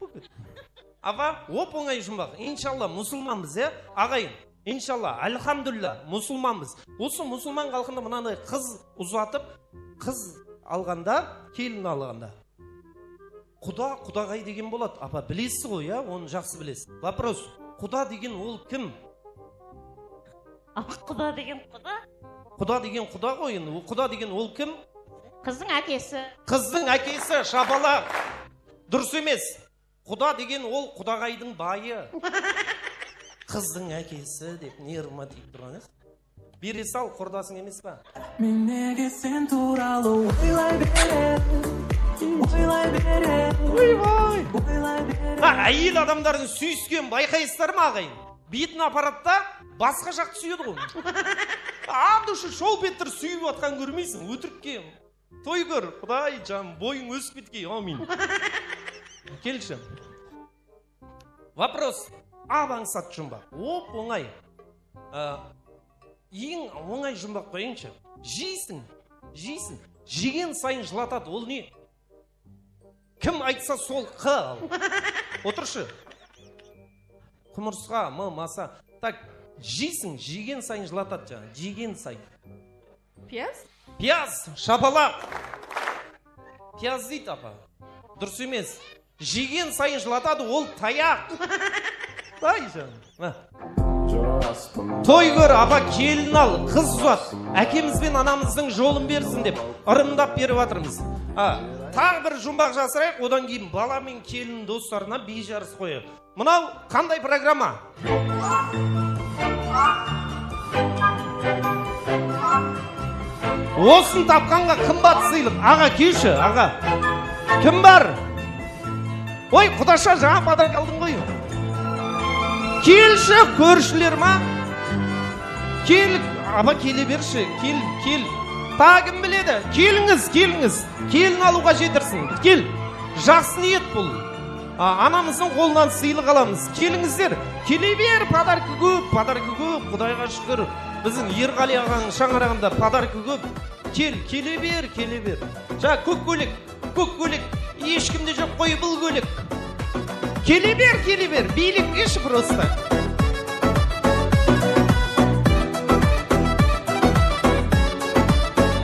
[SPEAKER 10] Аға, оп оңай жұмбақ. Иншалла мұсылманбыз, ағайын. Иншалла, альхамдулилля, мұсылманбыз. Осы мұсылман қалқында мынандай қыз ұзатып, қыз алғанда, келін алғанда. Құдағай деген болады. Апа, білесіз ғой, оны жақсы білесіз. Вопрос, құда деген ол кім?
[SPEAKER 14] Құда деген құда?
[SPEAKER 10] Құда деген құда ғой, енді. Құда деген ол кім?
[SPEAKER 14] Қыздың әкесі.
[SPEAKER 10] Қыздың әкесі, шабала. Дұрыс емес. Құда деген ол құдағайдың байы. Қыздың әкесі деп нервыма тиіп тұрған. Бере сал, құрдасың емес па?
[SPEAKER 12] Мен неге сен туралы ойлай берем.
[SPEAKER 10] Әйел адамдардың сүйіскен байқайсыздар ма, ағайын? Бетін аппаратта басқа жақты сүйеді ғой. Андышы шол беттір сүйіп атқан көрмейсің, өтірікке. Той көр, Құдай жан, бойың өсіп кеткей, амин. Келші. Вопрос. Абаңсат жұмбақ. Оп, оңай. Ең оңай жұмбақ қойыңшы. Жейсің. Жеген сайын жылатады. Ол не? Кім айтса сол қыл. Отыршы. Құмырсқа, маса. Так, жейсің. Жеген сайын жылатады жаңа. Жеген сайын.
[SPEAKER 6] Пияз?
[SPEAKER 10] Пияз, шапалақ. Пияз дейді, апа. Дұрыс емес. Жеген сайын жылатады, ол таяқ. Ай жан. Той көр, апа, келін ал, қыз ұзат. Әкеміз бен анамыздың жолын берсін деп ырымдап беріп жатырмыз. Тағы бір жұмбақ жасырайық, одан кейін бала мен келін достарына би жарыс қойып. Мынау қандай программа? Осын тапқанға қымбат сыйлық. Аға, келші, аға. Кім бар? Ой, Құдаша, жаңа подарок алдың ғой. Келші, көршілер ма? Кел, аба келе берші, кел. Тағым біледі, келіңіз. Келін алуға жетірсің, кел. Жақсы ниет бұл. Анамыздың қолынан сыйлық аламыз. Келіңіздер, келе бер, подаркі көп, Құдайға шүкір. Біздің Ерғали ағаның шаңырағында подаркі көп. Келе бер. Жа, көк көлік, ешкімде жоқ қой бұл көлік. Келе бер, билік еш просто.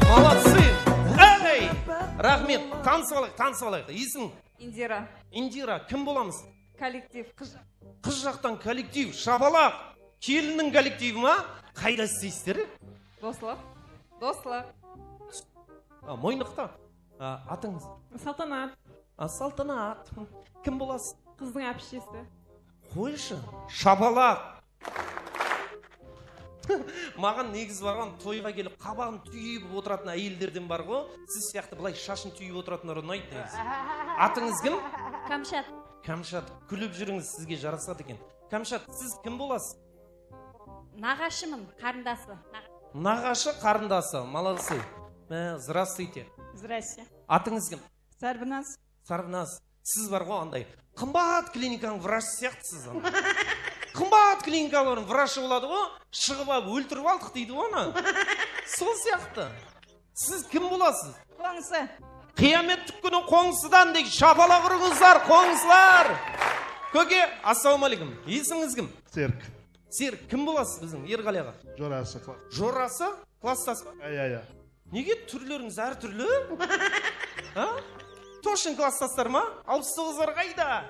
[SPEAKER 10] Молодцы. Эй, рахмет, танысып алайық. Есің? Индира, кім боламыз?
[SPEAKER 7] Коллектив, қыз.
[SPEAKER 10] Қыз жақтан коллектив, шабалақ. Келіннің коллективі ма? Қайда істейсіздер?
[SPEAKER 7] Дослар.
[SPEAKER 10] Мойнықта. Атыңыз? Салтанат. Кім боласыз?
[SPEAKER 7] Қыздың әпшесі.
[SPEAKER 10] Қойшы, шабалақ. Маған негіз барған тойға келіп қабағын түйіп отыратын әйелдерден бар ғой, сіз сияқты былай шашын түйіп отыратындар ұнайды негіз. Атыңыз кім? Камшат. Күліп жүріңіз, сізге жарасады екен. Камшат, сіз кім боласыз?
[SPEAKER 14] Нағашымын, қарындасы.
[SPEAKER 10] Нағашы, қарындасы. Молодцы. Здравствуйте.
[SPEAKER 7] Здрасте.
[SPEAKER 10] Атыңыз кім?
[SPEAKER 7] Сарбназ.
[SPEAKER 10] Сіз бар ғой андай қымбат клиниканың врачы сияқтысыз. Қымбат клиникалардың врачы болады ғой, шығып алып өлтіріп алдық дейді оны. Сол сияқты. Сіз кім боласыз?
[SPEAKER 7] Қоңсы.
[SPEAKER 10] Қияметтік күні Қоңсыдан дейік шапала құрыңыздар, Қоңсылар. Көке, ассалаумалейкум. Есіңіз кім? Серік, кім боласыз біздің Ерғали аға? Жорасы? Класстас па? Неге түрлеріңіз әр түрлі? Тошын класстастар ма? 69-ар қайда?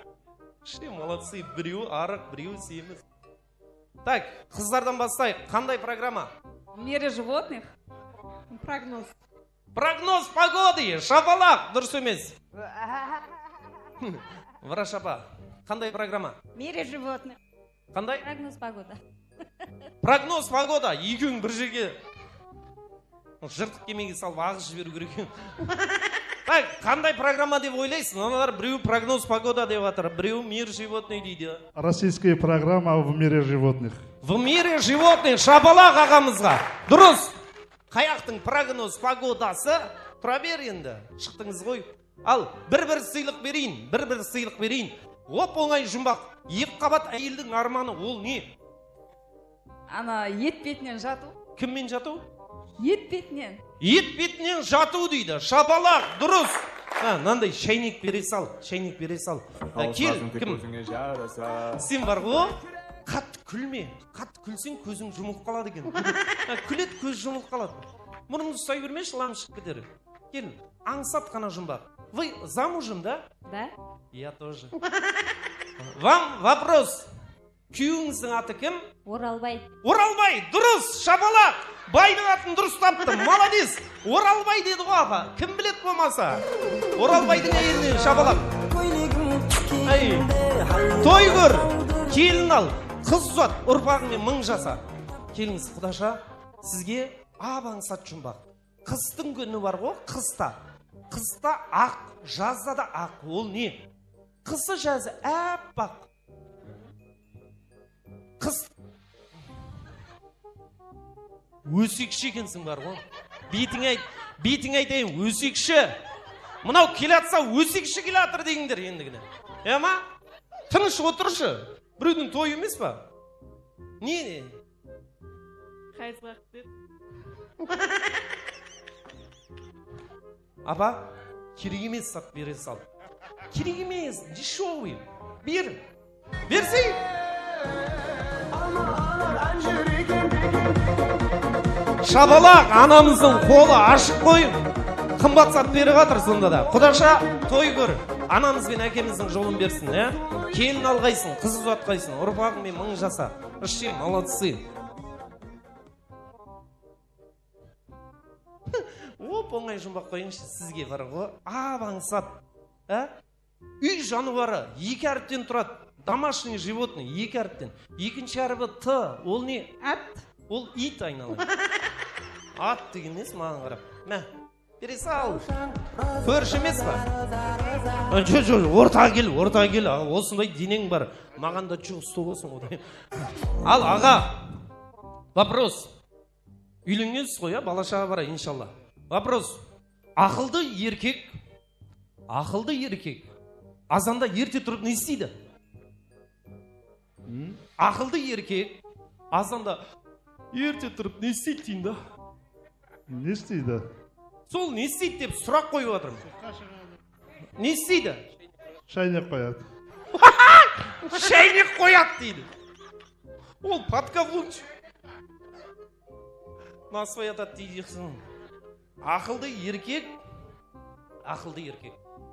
[SPEAKER 10] Молодцы, біреу арық, біреу семіз. Так, қыздардан бастайық. Қандай программа?
[SPEAKER 7] Мире животных.
[SPEAKER 10] Прогноз погоды, шапалақ, дұрыс емес. Врач апа, қандай программа?
[SPEAKER 14] Мире животных.
[SPEAKER 10] Қандай?
[SPEAKER 14] Прогноз погода.
[SPEAKER 10] Екеуің бір жерге жыртық кемеге салып ағыз жіберу керек. Бай, қандай программа деп ойлайсың? Аналар біреу прогноз погода деп жатыр, біреу мир животный дейді.
[SPEAKER 15] Российская программа в мире животных.
[SPEAKER 10] В мире животных шапалақ ағамызға. Дұрыс. Қаяқтың прогноз погодасы? Тұра бер енді. Шықтыңыз ғой. Ал, бір сыйлық берейін. Оп, оңай жұмбақ. Екі қабат әйелдің арманы ол не?
[SPEAKER 7] Ана ет бетінен жату.
[SPEAKER 10] Кіммен жату?
[SPEAKER 7] Ет бетінен.
[SPEAKER 10] Ет бетінен жату дейді. Шапалақ, дұрыс. Нандай шайник бере сал. Кел, кім? Сен бар ғой? Қатты күлме. Қатты күлсең көзің жұмылып қалады екен. Күлет көз жұмылып қалады. Мұрыңды ұстай бермеші, лаң шығып кетер. Кел, аңсат қана жұмбақ. Вы замужем, да?
[SPEAKER 7] Да.
[SPEAKER 10] Я тоже. Вам вопрос. Күйеуіңіздің аты кім?
[SPEAKER 14] Оралбай.
[SPEAKER 10] Оралбай, дұрыс, шапалақ. Байдың атын дұрыс таптым, молодец. Оралбай деді ғой аға. Кім білет болмаса? Оралбайдың әйелінен шапалақ. Той көр, келін ал, қыз ұзат, ұрпағымен мың жаса. Келіңіз, құдаша, сізге ап-аңсат жұмбақ. Қыстың күні бар ғой, қыста. Қыста ақ, жазда да ақ. Ол не? Қысы жазы әппақ. Қыз өсекші екенсің бар ғой. Бетің айтайын, өсекші. Мынау келатса өсекші келатыр дегіңдер ендігіне. Ма? Тыныш отыршы. Біреудің той емес па? Не?
[SPEAKER 7] Қайызғақ деп.
[SPEAKER 10] Апа, керек емес сат бере сал. Керек емес, дешевый. Берсей. Шабалақ, анамыздың қолы ашық қойын. Қымбат сат бері қатыр сонда да. Құдаша, той көр. Анамыз бен әкеміздің жолын берсін, келін алғайсың, қыз ұзатқайсың, ұрпағымен мың жаса. Үште, молодцы. Оп, оңай жұмбақ қойыңшы, сізге бар ғой. Ап-аңсат. Үй жануары, екі әріптен тұрады. Домашний животный, екі әріптен. Екінші әрібі Т, ол не? Ат. Ол ит айналайын. Ат деген несі маған қарап. Мә, бере сал. Көрші емес па? Орта кел. Осындай денең бар. Маған да чуқ ұсты болсын одай. Ал, аға. Вопрос. Үйленгенсіз ғой, балашаға бара, иншалла. Вопрос. Ақылды еркек. Азанда ерте тұрып не істейді? Ақылды еркек. Азанда ерте тұрып не істейді дейін да?
[SPEAKER 15] Не істейді?
[SPEAKER 10] Сол не істейді деп сұрақ қойып отырмын. Не істейді?
[SPEAKER 15] Шайнек қояды.
[SPEAKER 10] Шайнек қояды дейді. Ол подкаблуч. Насвай атады дейдексің. Ақылды еркек.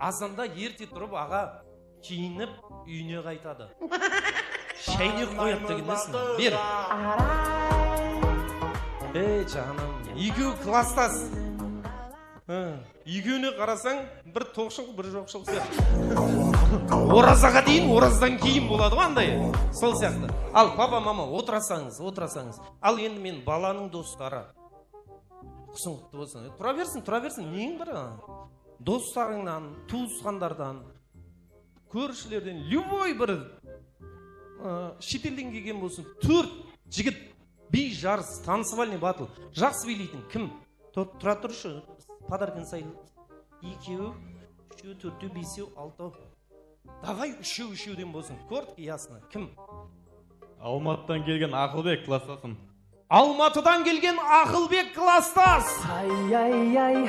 [SPEAKER 10] Азанда ерте тұрып аға киініп үйіне қайтады. Шайнек қояды деген несін? Бер. Жаным, екеу кластас. Екеуіне қарасаң, бір тоқшыл, бір жоқшыл сияқты. Оразаға дейін, ораздан кейін болады андай. Сол сияқты. Ал, папа, мама, отырасаңыз. Ал енді мен баланың достары. Құсын құтты болсын. Тұра берсін, нең бір? Достарыңнан, туысқандардан, көршілерден, любой бір шетелден келген болсын, 4 жігіт би жарыс, танцевальный батл. Жақсы билейтін кім? Тұра тұршы, подаркін сайлы. 2, 3, 4, 5, 6. Давай үшеуден болсын. Көрдік, ясына. Кім?
[SPEAKER 4] Алматыдан келген Ақылбек кластасым.
[SPEAKER 10] Алматыдан келген Ақылбек кластас.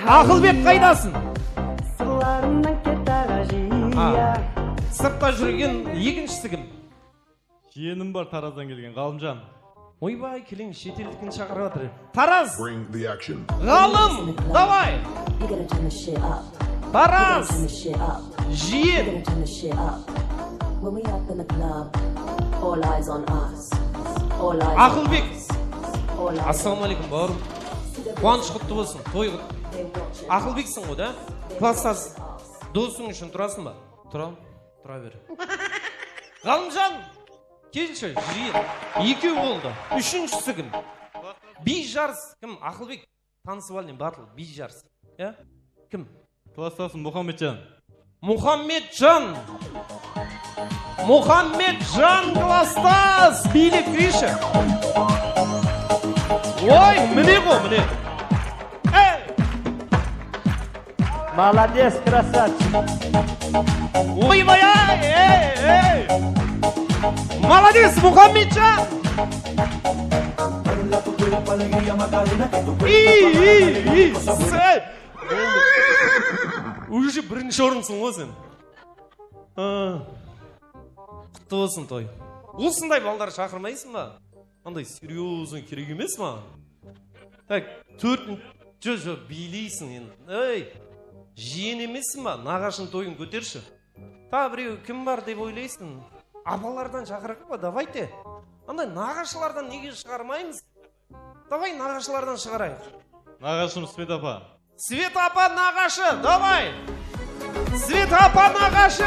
[SPEAKER 10] Ақылбек қайдасың? Сыртта жүрген екіншісі кім?
[SPEAKER 4] Жиенім бар Тараздан келген Ғалымжан.
[SPEAKER 10] Ойбай, келің шетелдікін шақырып жатыр. Тараз! Ғалым! Давай! Тараз! Жиен! Ақылбек! Ассаламалейкум, бауырым. Қуаныш құтты болсын, той құтты. Ақылбексің ғой, да? Кластас. Досың үшін тұрасың ба? Тұрам, тұра бер. Ғалымжан! Келші, жиен. 2 болды. Үшіншісі кім? Би жарыс. Кім? Ақылбек. Танцевальный батл, би жарыс. Кім?
[SPEAKER 4] Класстасың Мұхаммеджан.
[SPEAKER 10] Мұхаммеджан класстас билік дейші. Ой, міне ғой, міне.
[SPEAKER 12] Молодец, красавчик.
[SPEAKER 10] Ойбай, ей. Молодец, Мұхаммеджан. Уже бірінші орынсың ғой сен. Құтты болсын той. Осындай балдар шақырмайсың ба? Андай серьезный керек емес ма? Так, төртінші билейсің енді. Ей, жиен емессің ба? Нағашын тойын көтерші. Та біреу кім бар деп ойлайсың? Апалардан шақырық па? Давайте. Андай нағашылардан неге шығармаймыз? Давай нағашылардан шығарайық.
[SPEAKER 4] Нағашым Свет апа.
[SPEAKER 10] Свет апа нағашы, давай! Свет апа нағашы!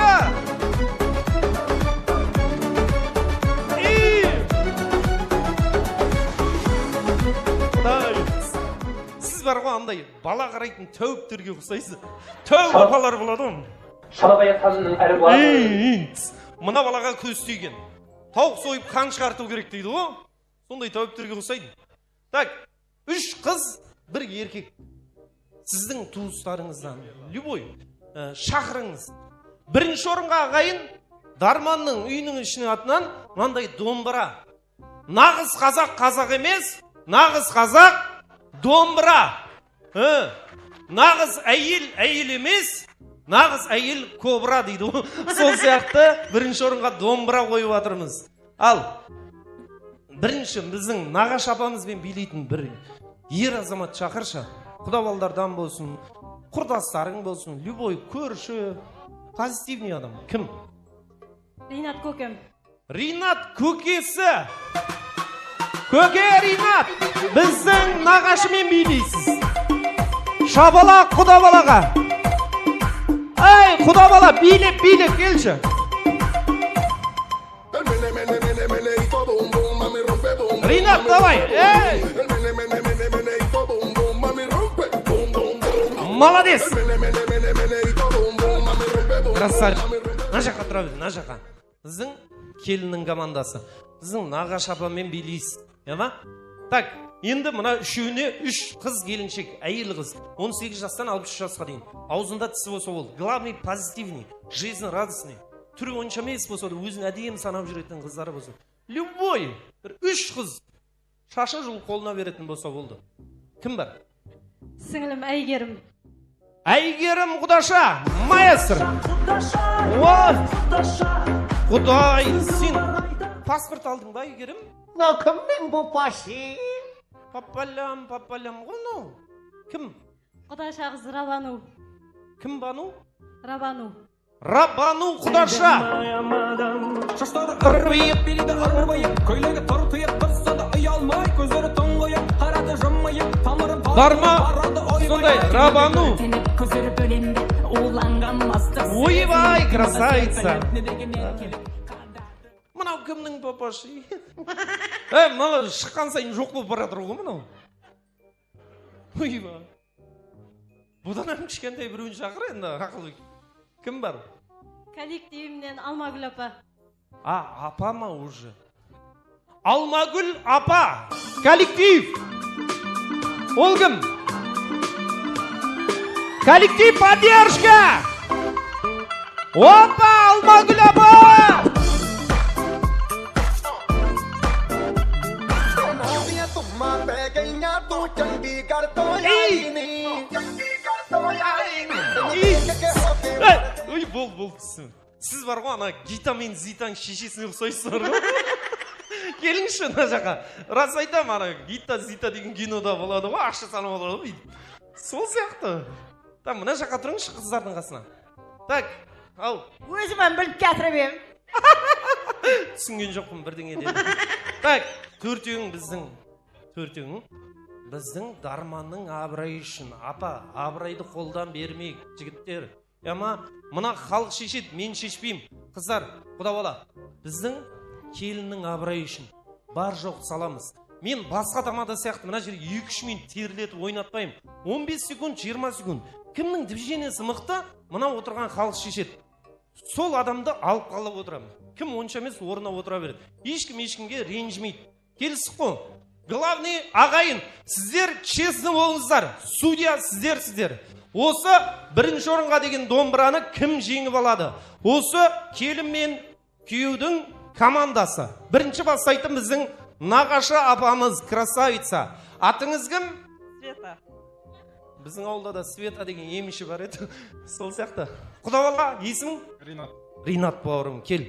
[SPEAKER 10] Сіз бар ғой андай бала қарайтын тәуіптерге ұқсайсыз. Тәуіп апалар болады ғой.
[SPEAKER 12] Шалабая қазының әрі бар.
[SPEAKER 10] Мына балаға көз түйген. Тауық сойып қан шығарту керек дейді ғой. Сондай тәуіптерге ұқсайды. Так, 3 қыз, 1 еркек. Сіздің туыстарыңыздан любой шақырыңыз. Бірінші орынға ағайын Дарманның үйінің ішіне атынан мынандай домбыра. Нағыз қазақ емес, нағыз қазақ домбыра. Нағыз әйел емес, нағыз әйел кобра дейді. Сол сияқты бірінші орынға домбыра қойып жатырмыз. Ал бірінші біздің нағаш апамызбен билейтін бір ер азамат шақыршы. Құдабалдардан болсын, құрдастарың болсын, любой көрші, позитивный адам. Кім?
[SPEAKER 14] Ринат көкем.
[SPEAKER 10] Ринат көкесі. Көке Ринат, біздің нағашымен билейсіз. Шабала құдабалаға. Ай, құдабала, билеп, келші. Ринат, давай, ей! Молодец! Красавчик. На жаққа тұра бер, на жаққа. Біздің келіннің командасы. Біздің нағаш апамен билейсіз. Так, енді мына үшеуіне 3 қыз келіншек, әйел қыз. 18 жастан 63 жасқа дейін. Аузында тісі болса болды. Главный позитивный, жизнь радостный. Түрі онша емес болса да, өзін әдейім санап жүретін қыздары болса. Любой 3 қыз шашы жыл қолына беретін болса болды. Кім бар?
[SPEAKER 14] Сіңілім Әйгерім.
[SPEAKER 10] Әйгерім Құдаша, маэстро. Құдай, сен паспорт алдың ба, Әйгерім?
[SPEAKER 12] Кімнің бұл паси?
[SPEAKER 10] Папалям, ғыну. Кім?
[SPEAKER 14] Құдаша қыз Рабану.
[SPEAKER 10] Кім Бану?
[SPEAKER 14] Рабану.
[SPEAKER 10] Рабану Құдаша.
[SPEAKER 12] Ырбайып, билді ырбайып, көйлегі тортайып, тұрса да ұялмай, көздері тоңғайып, қарады жымайып, тамыры
[SPEAKER 10] Барма, сондай Рабану. Ойбай, красавица. Мынау кімнің папашы? Мынау шыққан сайын жоқ болып бара тұру ғой мынау. Ойбай. Бұдан әм кішкентай біреуін шақыр енді, ақылы. Кім бар?
[SPEAKER 14] Коллективімнен Алмагүл апа.
[SPEAKER 10] Апа ма уже? Алмагүл апа. Коллектив. Ол кім? Коллектив поддержка. Опа, Алмагүл апа. Ой, бол. Сіз бар ғой, ана Гита мен Зитаң шешесіне ұқсайсыздар ғой. Келіңші мына жаққа. Рас айтам, ана Гита Зита деген кинода болады ғой, ақша санап алады ғой. Сол сияқты. Там мына жаққа тұрыңызшы қыздардың қасына. Так, ал.
[SPEAKER 14] Өзімін біліп кетіріп ем.
[SPEAKER 10] Түсінген жоқпын бірдеңе деді. Так, төртеуің біздің Дарманның абырайы үшін. Апа, абырайды қолдан бермейік, жігіттер. Мына халық шешеді, мен шешпеймін. Қыздар, құдабала, біздің келіннің абырайы үшін бар жоқ саламыз. Мен басқа тамада сияқты мына жерге 2-3 минут терлетіп ойнатпаймын. 15 секунд, 20 секунд кімнің движениесі мықты, мына отырған халық шешеді. Сол адамды алып қалып отырамын. Кім онша емес орнына отыра береді. Ешкім ешкімге ренжімейді. Келістік қой. Главный ағайын, сіздер честны болыңыздар. Судья сіздер. Осы бірінші орынға деген домбыраны кім жеңіп алады? Осы келін мен күйеудің командасы. Бірінші бастайтын біздің нағашы апамыз, красавица. Атыңыз кім?
[SPEAKER 13] Света.
[SPEAKER 10] Біздің ауылда да Света деген емші бар еді. Сол сияқты. Құдабала, есімің? Ринат бауырым, кел.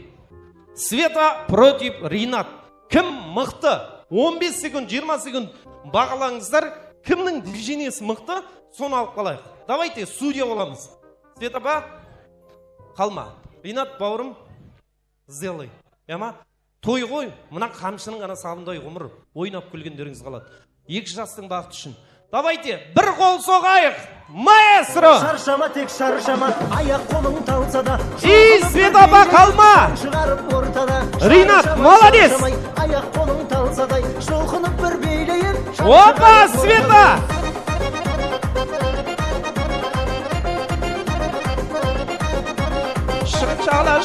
[SPEAKER 10] Света против Ринат. Кім мықты? 15 секунд, 20 секунд бағалаңыздар. Кімнің движениесі мықты? Соны алып қалайық. Давайте, судья боламыз. Света ба? Қалма. Ринат бауырым, сделай. Яма? Той ғой, мына қамшының ғана сабындай ғұмыр. Ойнап күлгендеріңіз қалады. Екі жастың бақыты үшін. Давайте, бір қол соғайық. Маэстро!
[SPEAKER 12] Шаршама, тек шаршама, аяқ қолың талса да.
[SPEAKER 10] Света ба, қалма!
[SPEAKER 12] Шығарып ортада.
[SPEAKER 10] Ринат, молодец!
[SPEAKER 12] Аяқ қолың талсадай, шолқынып бір бейлейін.
[SPEAKER 10] Опа, Света!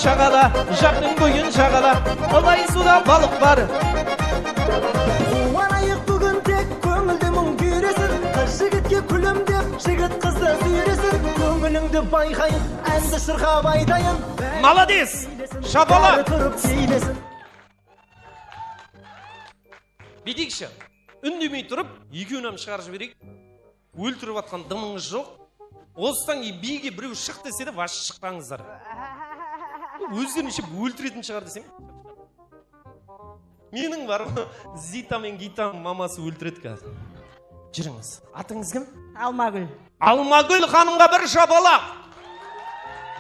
[SPEAKER 10] Шағала, жақтың бойын шағала. Олай суда балық бар.
[SPEAKER 12] Қуанайық бүгін тек көңілді мұң күйресін. Қыз жігітке күлімдеп, жігіт қызды сүйресін. Көңіліңді байқайын, әнді шырқап айтайын.
[SPEAKER 10] Молодец! Шабала!
[SPEAKER 12] Тұрып сейлесін.
[SPEAKER 10] Бедекші, үндемей тұрып, екеуінен шығарып жіберейік. Өлтіріп атқан дымыңыз жоқ. Осыдан биге біреу шық десе де ваш шықпаңыздар. Өздерінше өлтіретін шығар десем. Менің бар Зита мен Гитаның мамасы өлтіреді қазір. Жүріңіз. Атыңыз кім?
[SPEAKER 13] Алмагүл.
[SPEAKER 10] Алмагүл ханымға бір шабалақ.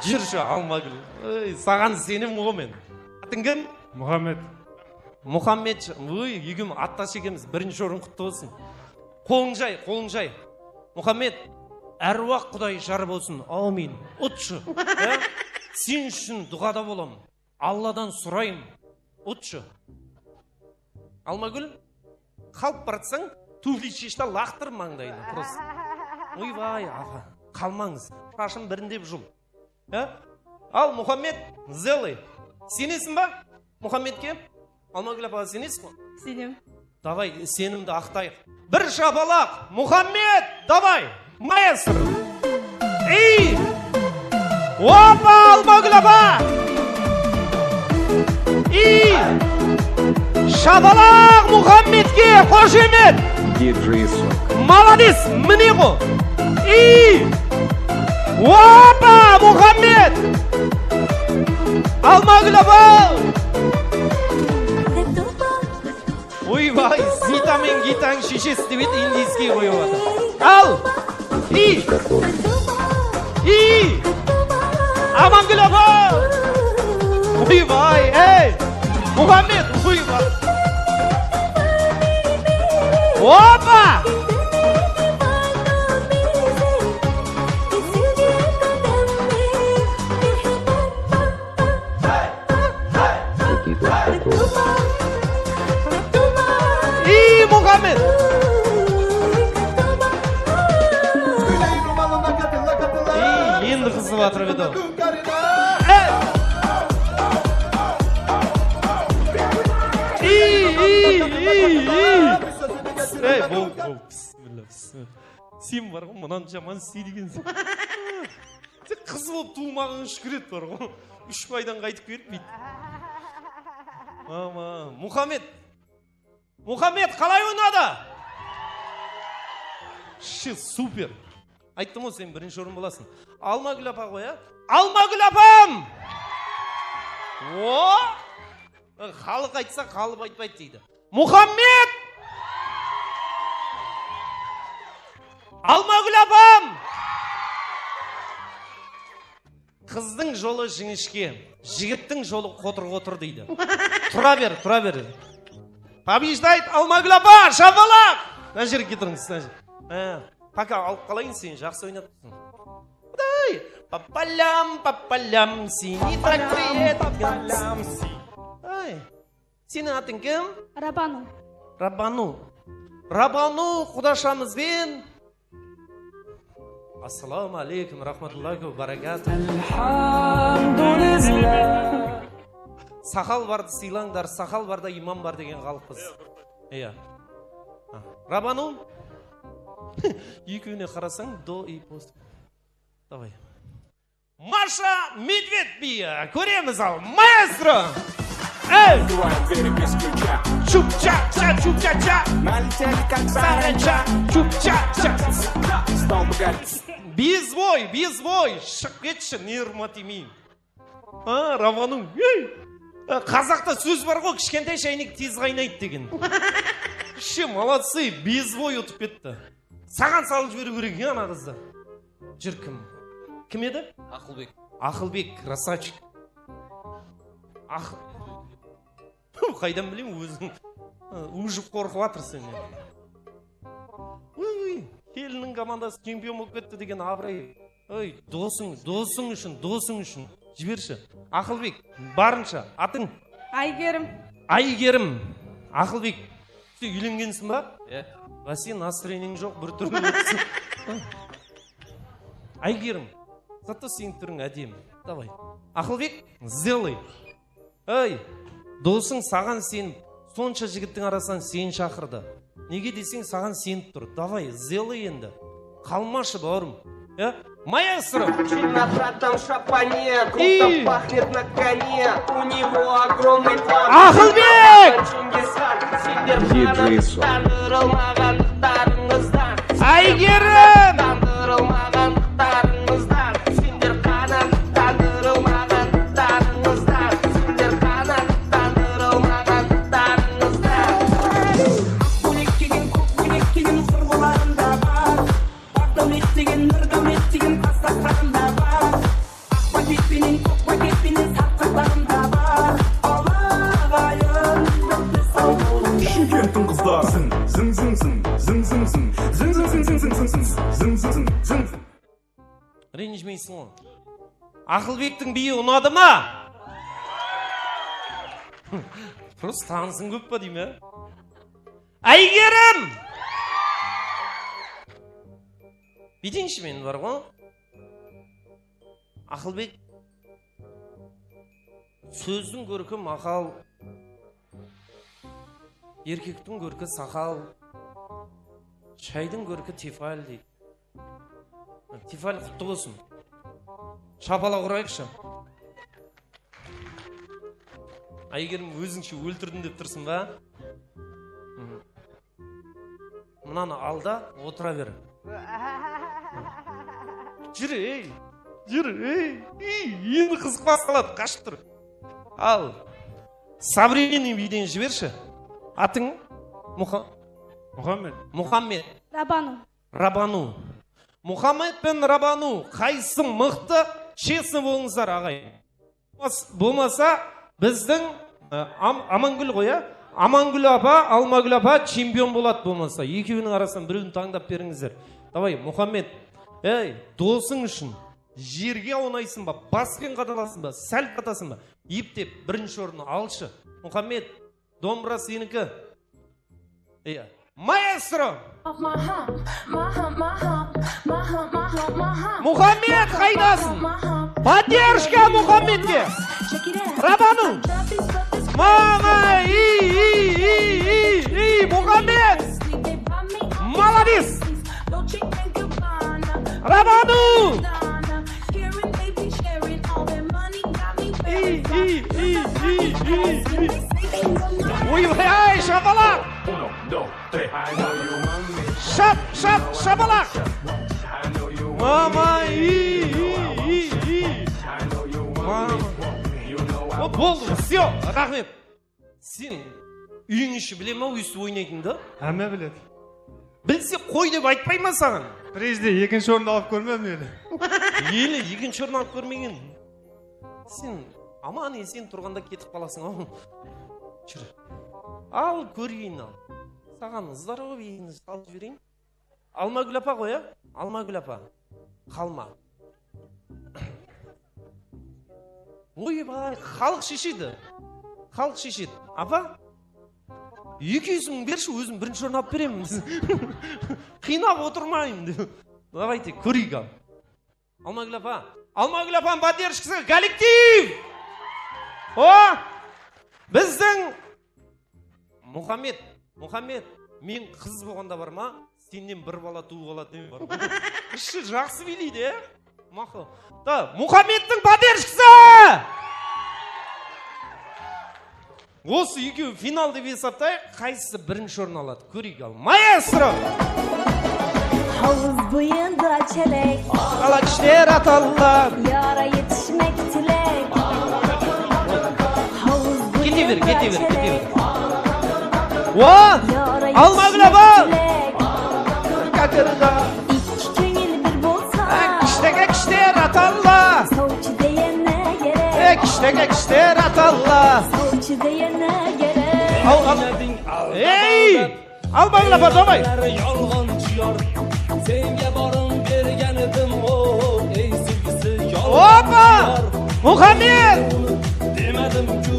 [SPEAKER 10] Жүрші Алмагүл. Саған сенім ғой мен. Атың кім? Мұхаммед. Егем аттас екеміз. Бірінші орын құтты болсын. Қолың жай. Мұхаммед, әруақ Құдай жар болсын. Аумин. Ұтшы. Сен үшін дұғада болам. Алладан сұрайым. Ұтшы. Алмагүл, қалып баратсаң, туфли шешті лақтыр маңдайын. Ойбай, аға, қалмаңыз. Шашын біріндеп жыл. Ал, Мұхаммед, сделай. Сенесің ба? Мұхаммедке? Алмагүл апа, сенесің ба?
[SPEAKER 14] Сенем.
[SPEAKER 10] Давай, сенімді ақтайық. Бір шабалақ. Мұхаммед, давай. Маэстро. Ей! Опа, Алмагүл апа! Ей! Шабалақ Мұхаммедке қошемет! Молодец, міне ғой! Ей! Опа, Мұхаммед! Алмагүл апа! Ойбай, Зита мен Гитаң шешесі деп еді, индийский қойып отыр. Ал! Ей! Ей! Амангүл апа! Ойбай, ей! Мұхаммед, ойбай! Опа! Ей, Мұхаммед! Ей, енді қызып атыр беді. Ей, бол. Сен бар ғой, мұнан жаман істейдігенсің. Сен қыз болып туылмағың шүкір ет бар ғой. 3 байдан қайтып келіп бейді. Мұхаммед, қалай ойнады? Супер. Айттым ғой, сен бірінші орын боласың. Алмагүл апа ғой, Алмагүл апам! Халық айтса, қалып айтпайды дейді. Мұхаммед! Алмагүл апам! Қыздың жолы жіңішке, жігіттің жолы қотыр-қотыр дейді. Тұра бер. Побеждает Алмагүл апа, шабалақ! Мына жерге кетіріңіз. Пока алып қалайын, сен жақсы ойнап тұрсың. Құдай! Папалям, синий трактор, папалям, сенің атың кім?
[SPEAKER 14] Рабану.
[SPEAKER 10] Рабану құдашамызбен Ассаламу алейкум, рахматуллахи ва баракату. Сақал барды сыйлаңдар, сақал барда имам бар деген қалыппыз. Иә. Рабану? Екеуіне қарасаң, до и пост. Давай. Маша Медведь бия. Көреміз ал. Маэстро! Эй! Чуп-ча-ча, чуп-ча-ча. Налетели как саранча. Чуп-ча-ча. Безбой. Шық кетші, нервыма тимейін. Рабану. Қазақта сөз бар ғой, кішкентай шайнек тез қайнайды деген. Ше, молодцы, безбой ұтып кетті. Саған салып жіберу керек, ана қызды. Жүр кім? Кім еді?
[SPEAKER 3] Ақылбек.
[SPEAKER 10] Ақылбек, красавчик. Қайдан білем, өзің ұжып қорқып атыр сені. Келінің командасы чемпион болып кетті деген абырай. Ой, досың үшін. Жіберші. Ақылбек, барынша. Атың? Айгерім. Ақылбек, сен үйленгенсің ба? Сен настроениең жоқ, бір түрін өтсің. Айгерім, зато сен түрің әдемі. Давай. Ақылбек, сделай. Ой, досың саған сен, сонша жігіттің арасынан сен шақырды. Неге десең саған сеніп тұр. Давай, сделай енді. Қалмашы, бауырым. Маэстро!
[SPEAKER 12] На братом шапане, круто пахнет на коне. У него огромный план.
[SPEAKER 10] Ақылбек! Айгерім! Ренжімейсің ғой. Ақылбектің биі ұнады ма? Просто танысың көп па деймі? Айгерім! Беденші мен бар ғой. Ақылбек сөздің көркі мақал, еркектің көркі сақал, шайдың көркі тефаль дейді. Тефаль құтты болсын. Шапала құрайықшы. Айгерім, өзіңше өлтірдім деп тұрсың ба? Мұнаны алда, отыра бер. Жүр, енді қызық басталады, қашып тұр. Ал, современный биден жіберші. Атың? Мұхаммед. Рабану. Мұхаммед пен Рабану, қайсың мықты, честны болыңыздар, ағай. Болмаса, біздің Амангүл ғой, Амангүл апа, Алмагүл апа чемпион болады болмаса. Екеуінің арасынан біреуін таңдап беріңіздер. Давай, Мұхаммед, досың үшін жерге аунайсың ба, баспен қадаласың ба, сәл қатасың ба, ептеп бірінші орны алшы. Мұхаммед, домбыра сенікі. Маэстро! Мұхаммед, қайдасың? Поддержка Мұхаммедке! Рабану! Мама! Мұхаммед! Молодец! Рабану! Ой, шапалақ! Шапалақ! Мама! Болды, все, рахмет. Сен үйің іші біле ма, өйсті ойнайтынды?
[SPEAKER 15] Әме біледі.
[SPEAKER 10] Білсе қой деп айтпай ма саған?
[SPEAKER 15] Президент екінші орынды алып көрмем елі.
[SPEAKER 10] Елі екінші орын алып көрмеген. Сен аман есен тұрғанда кетіп қаласың ау. Жүр. Ал көрейін ал. Саған здорово бейін салып жіберейін. Алмагүл апа ғой, Алмагүл апа. Қалма. Ойбай, халық шешеді. Халық шешеді. Апа, 200 мың берші, өзім бірінші орын алып беремін. Қинап отырмайым. Давайте көрейік ал. Алмагүл апа. Алмагүл апаның поддержкасы коллектив. О! Біздің Мұхаммед, мен қыз болғанда бар ма? Сенен бір бала туып алады деме бар. Іші жақсы билейді, е? Мақұл. Да, Мұхаммедтің поддержкасы! Осы екеуі финал деп есаптайық, қайсысы бірінші орын алады? Көрейік ал. Маэстро!
[SPEAKER 16] Havuz boyunda çelek,
[SPEAKER 10] Ala kişiler atallar.
[SPEAKER 16] yara yetişmek tilek. Havuz boyunda
[SPEAKER 10] Getir. What? Almagül apa? Kakırda.
[SPEAKER 16] İki köngül bir bolsa,
[SPEAKER 10] Kişiler atallar.
[SPEAKER 16] savcı diyene gerek.
[SPEAKER 10] Kişiler atallar.
[SPEAKER 16] Savcı diyene gerek.
[SPEAKER 10] Hey! Almagül apa davay.
[SPEAKER 12] Senga borim bergan edim o ey sevgisi
[SPEAKER 10] Hoppa! Muhammed!
[SPEAKER 12] Demedim-ku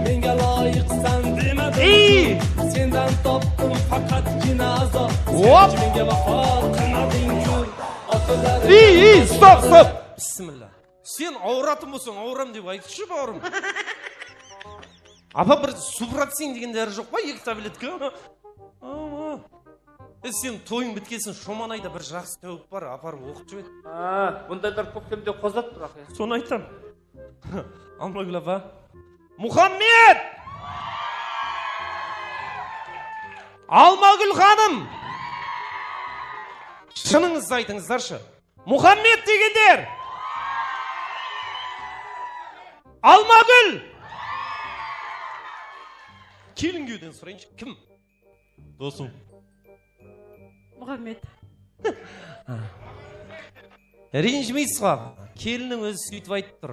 [SPEAKER 12] menga loyiqsan demedim.
[SPEAKER 10] İyi!
[SPEAKER 12] Sendan topdim faqatgina azob.
[SPEAKER 10] Hop!
[SPEAKER 12] Menga vafo qilmading-ku.
[SPEAKER 10] İyi, stop. Bismillah. Sen ауратым болсаң, ауырам деп айтшы бауырым. Апа бір супроцин дегендері жоқ па? 2 таблетка. Сен тойың біткесін Шоманайда бір жақсы тәуіп бар, апарып оқып жібет.
[SPEAKER 3] Бұндайлар көктемде қозат бірақ.
[SPEAKER 10] Соны айтам. Алмагүл апа. Мұхаммед! Алмагүл ханым! Шыныңызды айтыңыздаршы. Мұхаммед дегендер! Алмагүл! Келін кеуден сұрайыншы. Кім? Досым.
[SPEAKER 14] Мұхаммед.
[SPEAKER 10] Ренжімейсіз ғой. Келінің өзі сөйтіп айтып тұр.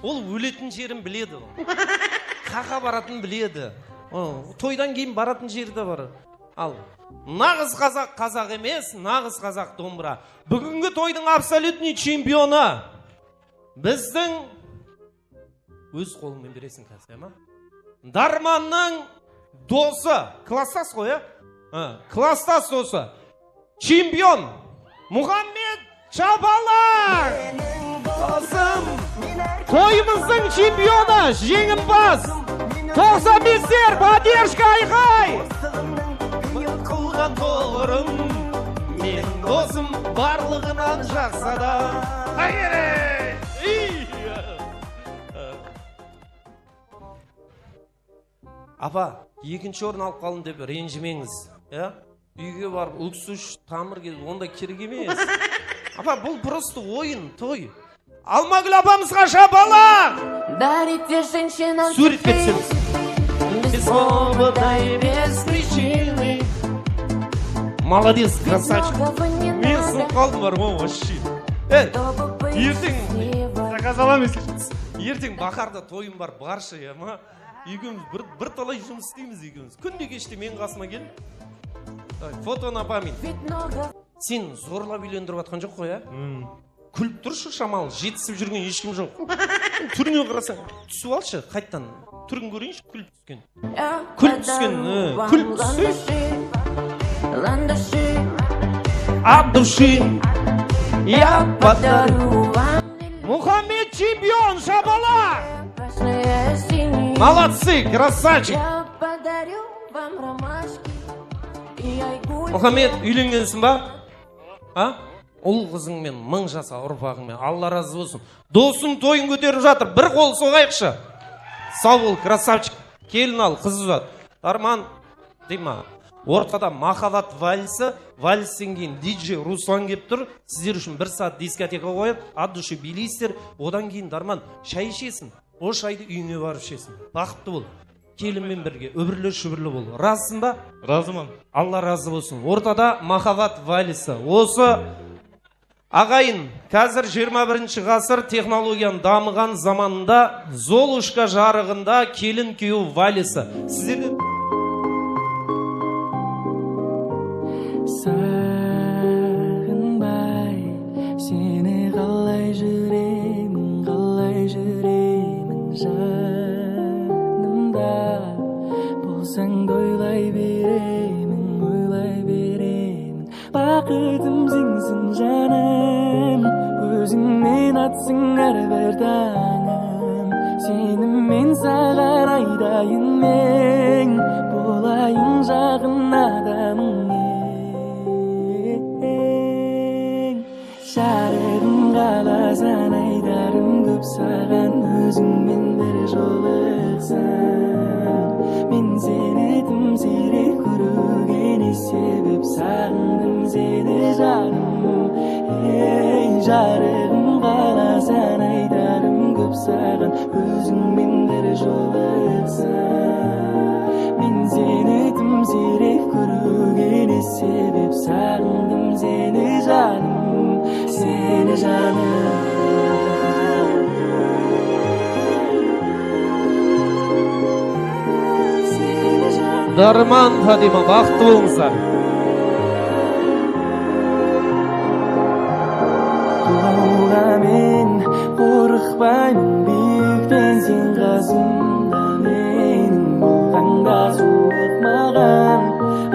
[SPEAKER 10] Ол өлетін жерін біледі. Қақа баратын біледі. Тойдан кейін баратын жері де бар. Ал, нағыз қазақ қазақ емес, нағыз қазақ домбыра. Бүгінгі тойдың абсолютный чемпионы. Біздің өз қолыңмен бересің қазір, ма? Дарманның досы. Класстас қой, класстас досы. Чемпион Мұхаммед Чапалар! Досым! Тойымыздың чемпионы, жеңімпаз! 95-тер, поддержка айқай! Қылған тоғырым, мен досым барлығынан жақсада. Айгере! Апа, екінші орын алып қалын деп ренжімеңіз. Үйге барып өксіш, тамыр келіп, онда керек емес. Апа, бұл просто ойын, той. Алмагүл апамызға шапалақ! Сурет кетсеңіз. Без повода и без причины. Молодец, красавчик. Мен сын қалдым бар ма, вообще. Ертең заказ аламыз. Ертең Бақарда тойым бар, баршы, ма? Екеуміз бір талай жұмыс істейміз екеуміз. Күнде кеште мен қасыма кел. Фотоны апамын. Сен зорлап үйлендіріп атқан жоқ қой, Күліп тұршы шамалы, жетісіп жүрген ешкім жоқ. Түріне қарасаң, түсіп алшы, қайттан. Түрін көрейінші, күліп түскен. Күліп түскен, күліп түскен. От души я подарю вам. Мұхаммед чемпион, шапалақ! Молодцы, красавчик! Мұхаммед, үйленгенсің ба? Ұл қызыңмен, 1000 жаса ұрпағыңмен, Алла разы болсын. Досың тойын көтеріп жатыр, бір қол соғайықшы. Сау бол, красавчик. Келін ал, қыз ұзат. Дарман, дейма, ортада махаббат вальсі, вальстен кейін диджей Руслан кеп тұр. Сіздер үшін 1 сағат дискотека қойып, от души билейсіздер. Одан кейін Дарман, шай ішесің. О шайды үйіңе барып ішесің. Бақытты бол. Келінмен бірге өбірлі шүбірлі бол. Разысың ба?
[SPEAKER 5] Разымын.
[SPEAKER 10] Алла разы болсын. Ортада махаббат вальсі. Осы ағайын, қазір 21 ғасыр технологияның дамыған заманында Золушка жарығында келін күйеу вальсі. Сіздерге
[SPEAKER 12] Сағынбай, сені қалай жүремін жанымда. Болсаң ойлай беремін, Bakıdım sensin canım Gözünden atsın her bir tanem Senin men sağar aydayın men Bulayın жағın adamın Şarırım qalasan aydarım köp sağan Özüngmen bir jolықsan Men seni tüm sirek көргені себеп Sağındım seni жаным Ey жарығым қаласан aydarım köp sağan Özüngmen bir jolықsan Men seni tüm sirek көргені sebep Sağındım seni жаным Seni canım
[SPEAKER 10] Darman Fadima бақытты болыңыздар.
[SPEAKER 12] Құлауға мен қорықпаймын биіктен сен қасымда менің болғанда суық маған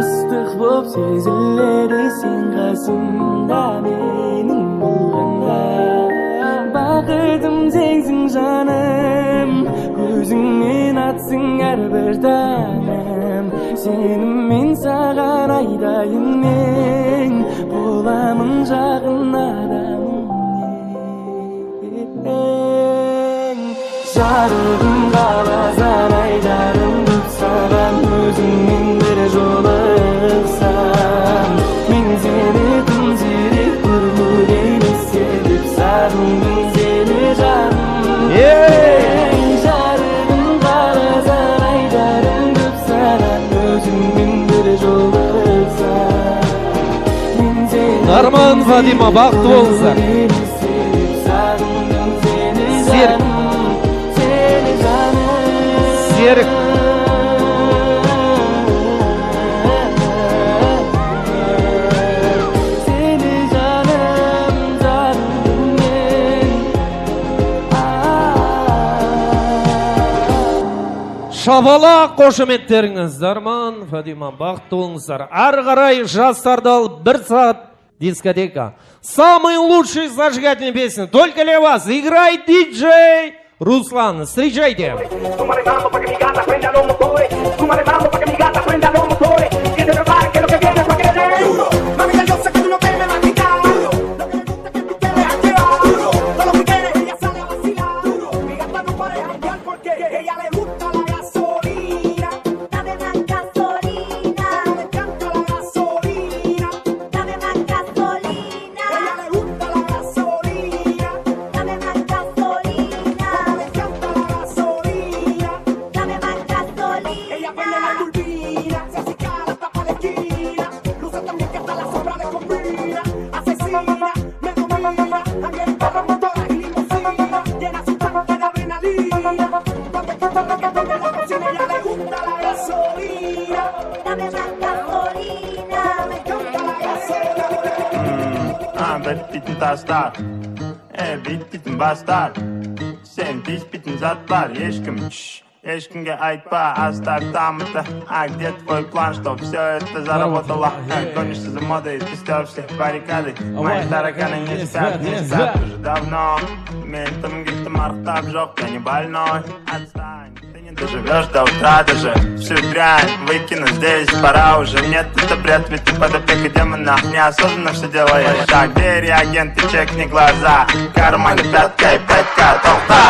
[SPEAKER 12] ыстық боп сезіледі сен қасымда менің болғанда бақытым сенсің жаным көзіңнен атсың әрбір таңым сеніммен саған айдайын мен боламын жақын адамың жарығым қаласан айдарым көп саған өзіңмен бір жолықсам мен сені тым сирек көргені себеп сағындым сені жаным жарығым қаласан айдарым көп саған өзіңмен бір жолықсам мен сені
[SPEAKER 10] Дарман Фадима бақытты болыңыздар. Серік. Серік. Шабала қошеметтеріңіз. Дарман Фадима бақытты болыңыздар. Ары қарай жастарды алып 1 сағат дискотека. Самый лучший зажигательный песни только для вас играет диджей Руслан. Встречайте.
[SPEAKER 8] Súmale mambo pa' que mi gata prenda los motores. Súmale mambo pa' que mi gata prenda los motores. Que te prepare que lo que viene es pa' que le dé duro. Mami, ya yo sé que tú no te me vas a quitar duro. Lo que me gusta es que tú te dejas llevar duro. Todo lo que quieres ella sale a vacilar duro. Mi gata no para de janguear porque ella le gusta la gasolina.
[SPEAKER 16] Dame más gasolina,
[SPEAKER 8] Le encanta la gasolina.
[SPEAKER 16] dame más gasolina,
[SPEAKER 8] Ella le gusta la gasolina.
[SPEAKER 16] dame más gasolina,
[SPEAKER 8] Le encanta la gasolina.
[SPEAKER 16] dame más gasolina.
[SPEAKER 8] Ella prende la turbina, se acicala hasta pa' la esquina. Luce también que hasta la sombra le combina. Asesina, me domina, alguien para motora y limusina. Llena su tanque de adrenalina. Donde quita lo que prende la cocina, ella le gusta la gasolina.
[SPEAKER 16] Dame más gasolina,
[SPEAKER 8] Le encanta la gasolina.
[SPEAKER 17] Bir bitin taşlar, bir bitin başlar. Sen hiç bitin zatlar, ешкім ешкімге айтпа, астар тамыта. А где твой план, чтоб все это заработало? Гонишься за модой, ты стер всех баррикады. Мои тараканы не спят уже давно. Ментом гифтом артап жоп, я не больной. Отстань, ты не доживешь до утра даже. Всю дрянь выкину здесь, пора уже. Нет, это бред, ведь ты под опекой демона. Неосознанно все делаешь так. Где реагенты, чекни глаза. В кармане 5К и 5К, толпа.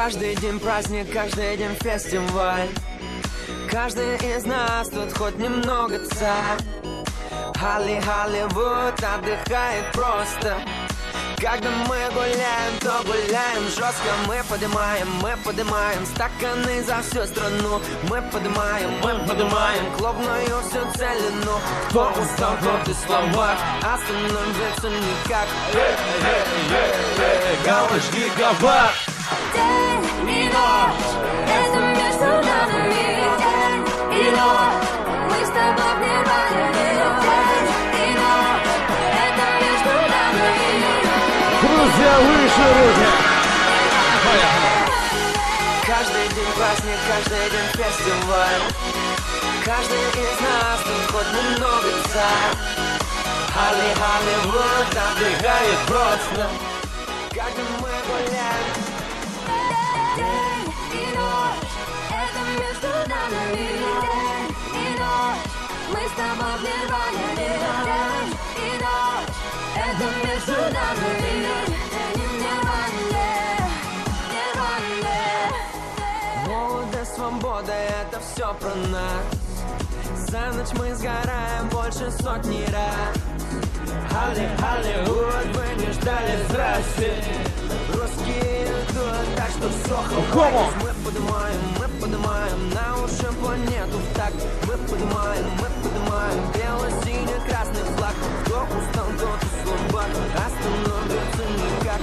[SPEAKER 12] Каждый день праздник, каждый день фестиваль. Каждый из нас тут хоть немного царь. Холливуд отдыхает просто. Когда мы гуляем, то гуляем жестко. Мы поднимаем стаканы за всю страну. Мы поднимаем клубную всю целину. Кто устал, тот и слова остановиться никак. Галыч гигаватт.
[SPEAKER 16] День и ночь, это между нами. День и ночь, мы с тобой в нирване. День и ночь, это между нами.
[SPEAKER 10] Друзья, выше руки!
[SPEAKER 12] Каждый день праздник, каждый день фестиваль. Каждый из нас тут хоть немного царь. Холливуд отдыхает просто. Когда мы гуляем.
[SPEAKER 16] День и ночь, это между нами. День и ночь, мы с тобой в нирване. День и ночь, это между нами. День и нирване, нирване.
[SPEAKER 12] Молодость, свобода, это все про нас. За ночь мы сгораем больше сотни раз. Холливуд, вы не ждали, здрасте. Русские идут, так что все хватит. Мы поднимаем на уши планету в такт. Мы поднимаем бело-синий-красный флаг. Кто устал, тот и слабак, остановиться никак.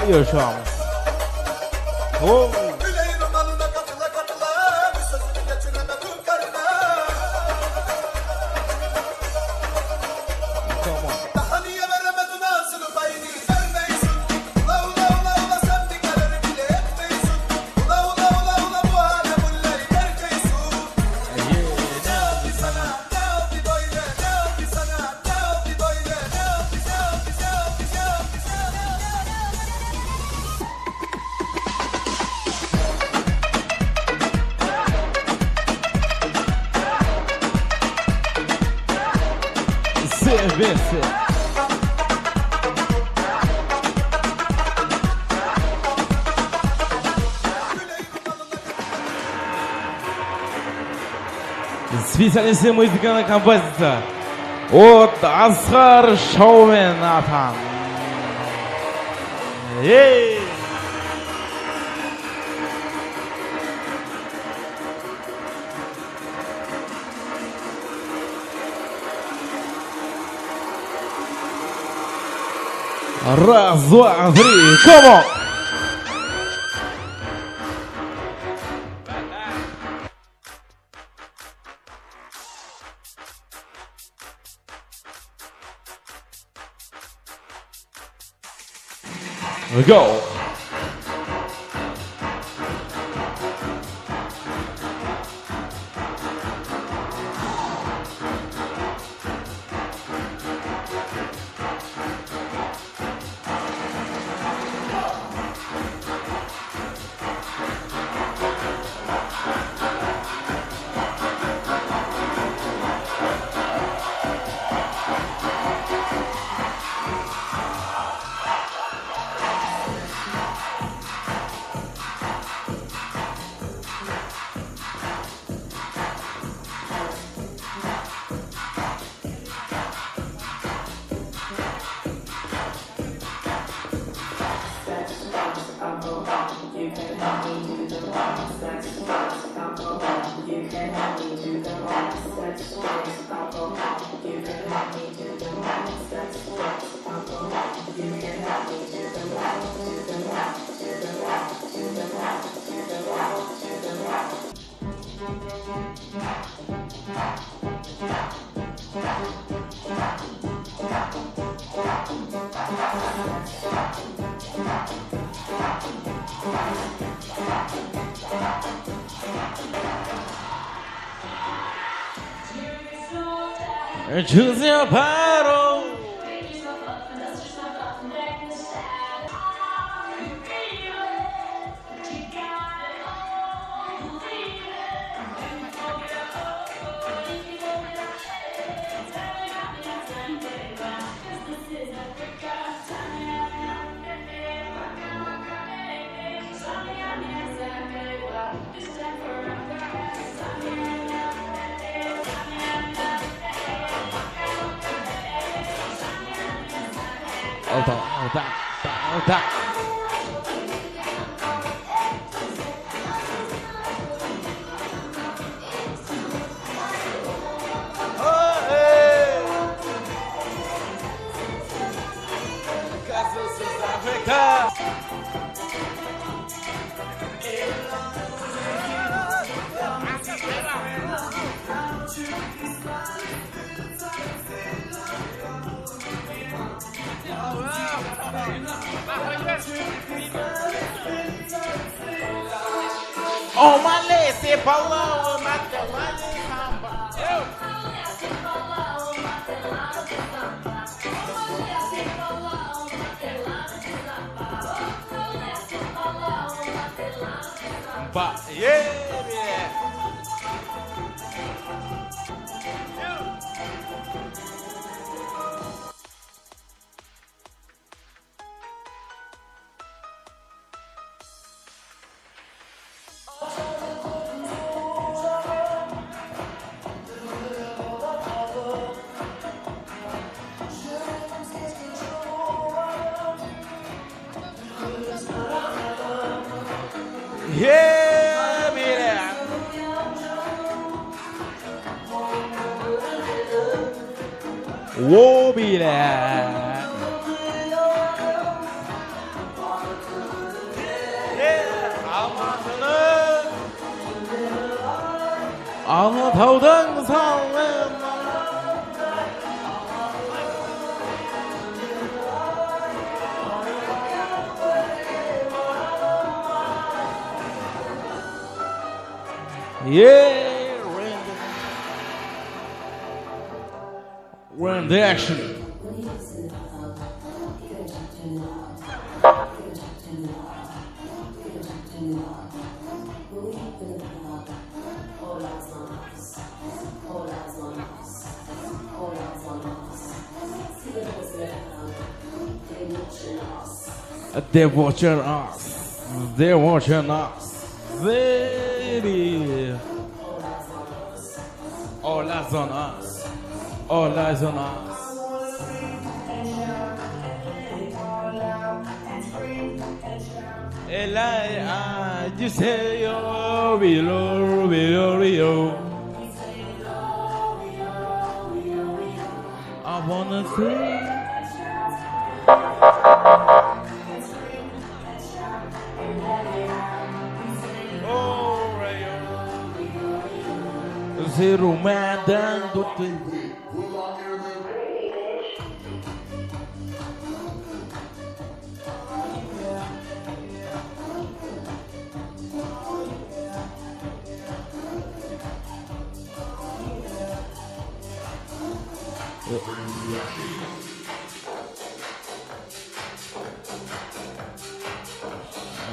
[SPEAKER 10] Yaşam. Oh. Sevesi. Специалисты музыкальной композиции от Асхар Шаумен Атан. Раз, два, три, come on! Go!
[SPEAKER 4] 주세요 바로 다 Oh, my leg, c'est pas low, my Yeah, mira. Whoa, mira. Almatau'dan sağlam. Yeah, we're in the action. They're watching us. They're watching us. Baby. All eyes on us. All eyes on us. Eli, you say, oh, below, below. I wanna see. Zero man dando tempo.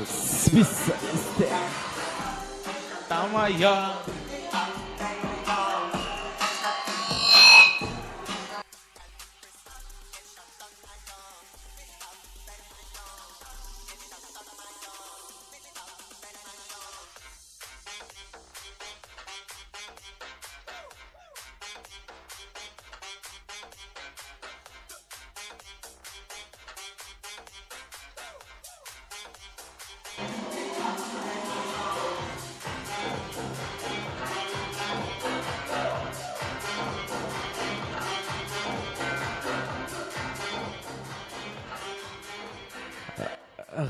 [SPEAKER 4] Spesialist. Tamaya.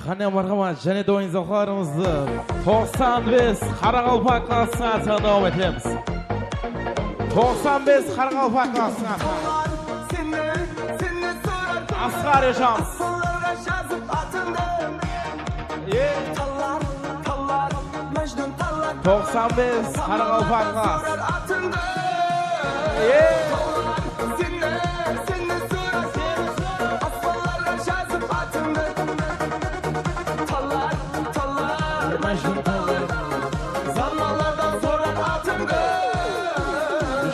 [SPEAKER 10] Қане мархамат және де ойынзақларымызды 95 Қарақалпақ қаласына таңдау етеміз. 95 Қарақалпақ қаласына Асқар Ешамыз. 95 Қарақалпақ қаласы.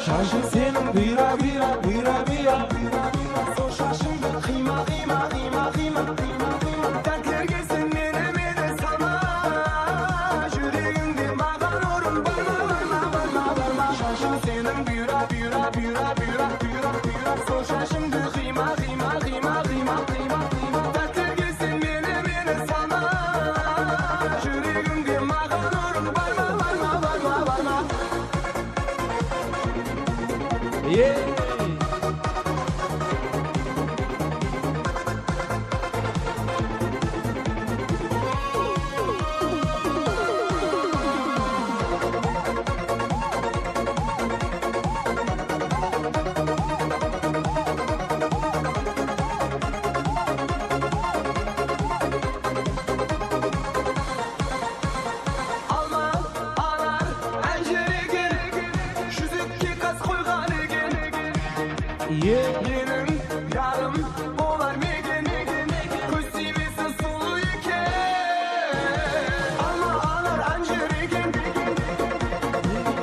[SPEAKER 10] Şaşın senin bira bira bira bira Sol şaşındı kıyma kıyma kıyma kıyma Dertler gelsin mene sana Yüreğimde mağan orun varma Şaşın senin bira bira bira bira Sol şaşındı kıyma kıyma kıyma kıyma Dertler gelsin mene sana Yüreğimde mağan orun varma Yeah. Yeğenim yarım olar megen Kösibesi sulu eken Alma anar anjır eken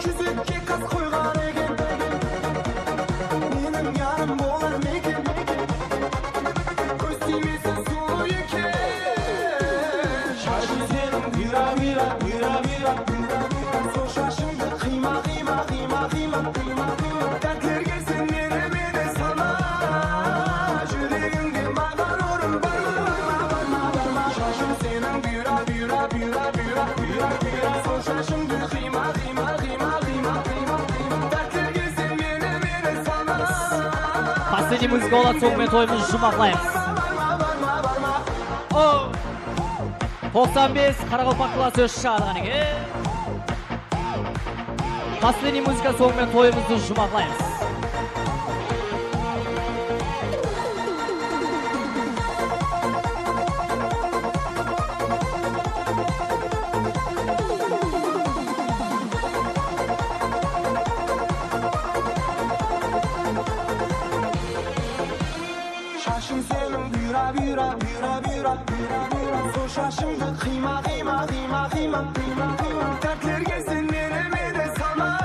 [SPEAKER 10] Küzükke kaz koygan eken Benim yarım olar megen Kösibesi sulu eken Şaşı senin bira bira bira bira Sol şaşındı kıyma kıyma kıyma kıyma Dertler gelsin nereme sana Yüreğimde mağan orun varma Şaşım senin bira bira bira bira Sol şaşımdı kıyma kıyma kıyma Dertler gelsin nereme sana
[SPEAKER 18] Последний музыка olan soğuk toyumuzu жұмақлаймыз. 95 Қарақалпақ қаласы шағылған екен. Последний музыка соңымен тойымызды жұмақлаймыз.
[SPEAKER 10] Şaşım senin bira bira bira bira Sol şaşımdı kıyma kıyma kıyma Dertler gelsin nereme sana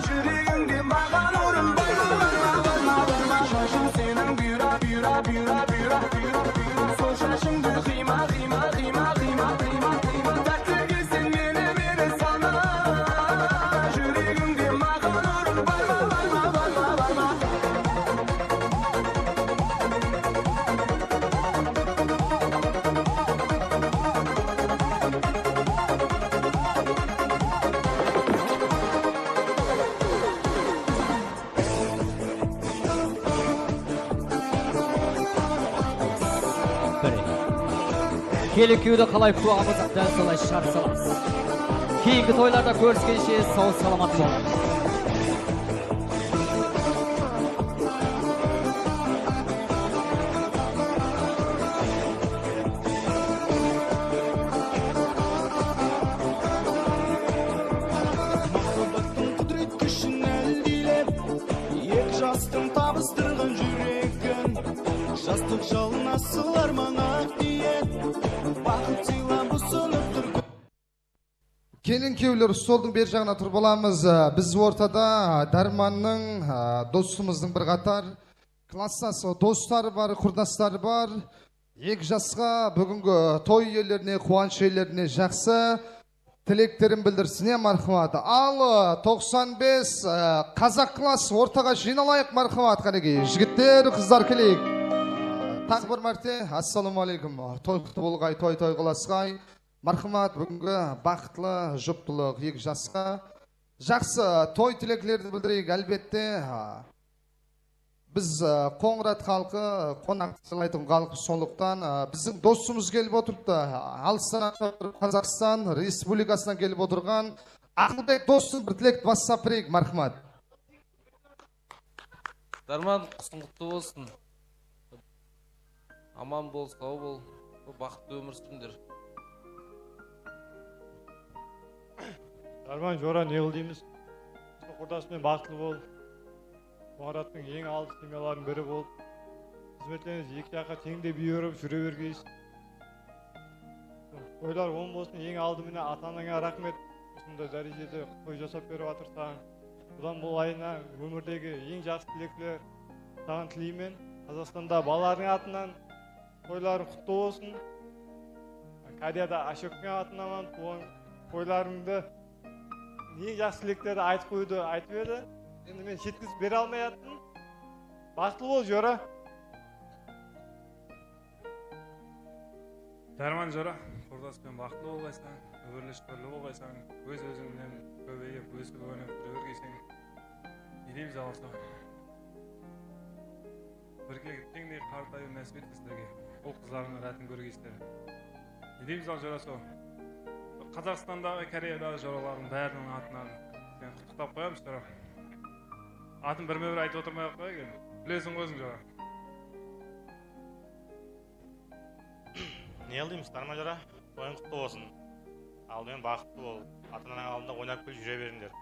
[SPEAKER 10] Yüreğimde mağan orun varma Şaşım senin bira bira bira bira Sol şaşımdı kıyma kıyma kıyma Dertler gelsin nereme sana Yüreğimde mağan orun varma
[SPEAKER 18] Келі күйді қалай туамыз, дәл солай шар саламыз. Кейінгі тойларда көріскенше сау саламат болыңыз.
[SPEAKER 10] Жастың табыстырған жүрегін Жастық жалын асылар маңақ диет Бақыт сыйлап ұсынып тұр
[SPEAKER 1] Келін күйеулер столдың бер жағына тұр боламыз. Біз ортада Дарманның досымыздың бір қатар классасы достары бар, құрдастары бар. Екі жасқа бүгінгі той иелеріне, қуаныш иелеріне жақсы тілектерін білдірсіне мархамат. Ал 95 қазақ класс ортаға жиналайық мархамат. Қанеге жігіттер, қыздар келейік. Тағы бір мәрте ассаламу алейкум. Той құтты болғай, той қыласқай. Мархамат, бүгінгі бақытлы жұптылық екі жасқа жақсы той тілеклерді білдірейік. Әлбетте
[SPEAKER 19] Biz Qo'ng'rat xalqi, Qo'naqchilaydigan xalqi so'liqdan bizning do'stimiz kelib o'tiribdi. Alston Qozog'iston Respublikasidan kelib o'tirgan Aqlbek do'stim bir tilak vassaprik marhamat.
[SPEAKER 10] Дарман, қысың құтты болсын. Аман бол, сау бол. Бақытты өмір сүріңдер.
[SPEAKER 15] Дарман жора не қыл дейміз? Құрдасымен бақытлы бол. Қоңыраттың ең алды семьялардың бірі болып, қызметтеріңіз екі жаққа теңде бүйіріп жүре бергейсіз. Тойлар оң болсын, ең алдымен ата-анаңа рахмет. Осындай дәрежеде той жасап беріп жатырсаң. Бұдан бұл айына өмірдегі ең жақсы тілектер саған тілеймін. Қазақстанда балалардың атынан тойларың құтты болсын. Кореяда Ашөктің атынан туған тойларыңды ең жақсы тілектерді айтып қойды, айтып еді. Енді мен жеткізіп бере алмай аттым. Бақытлы бол, Жора.
[SPEAKER 20] Дарман Жора, құрдаспен бақытлы болғайсың, өмірлі болғайсың, өз-өзіңнен көбейіп, өсіп-өніп жүре бергейсің. Елейміз алса. Бірге теңдей қартаю нәсіп етті сіздерге. Ол қызларының рәтін көргейсіздер. Елейміз ал Жора сол. Қазақстандағы, Кореядағы жоралардың бәрінің атынан мен құттықтап қоямыз, Жора. Атын бірме-бір айтып отырмай ақ қой, білесің өзің, Жора.
[SPEAKER 5] Не алдымыз, Дарман Жора? Тойың құтты болсын. Алдымен бақытты бол. Ата-анаң алдында ойнап күліп жүре беріңдер.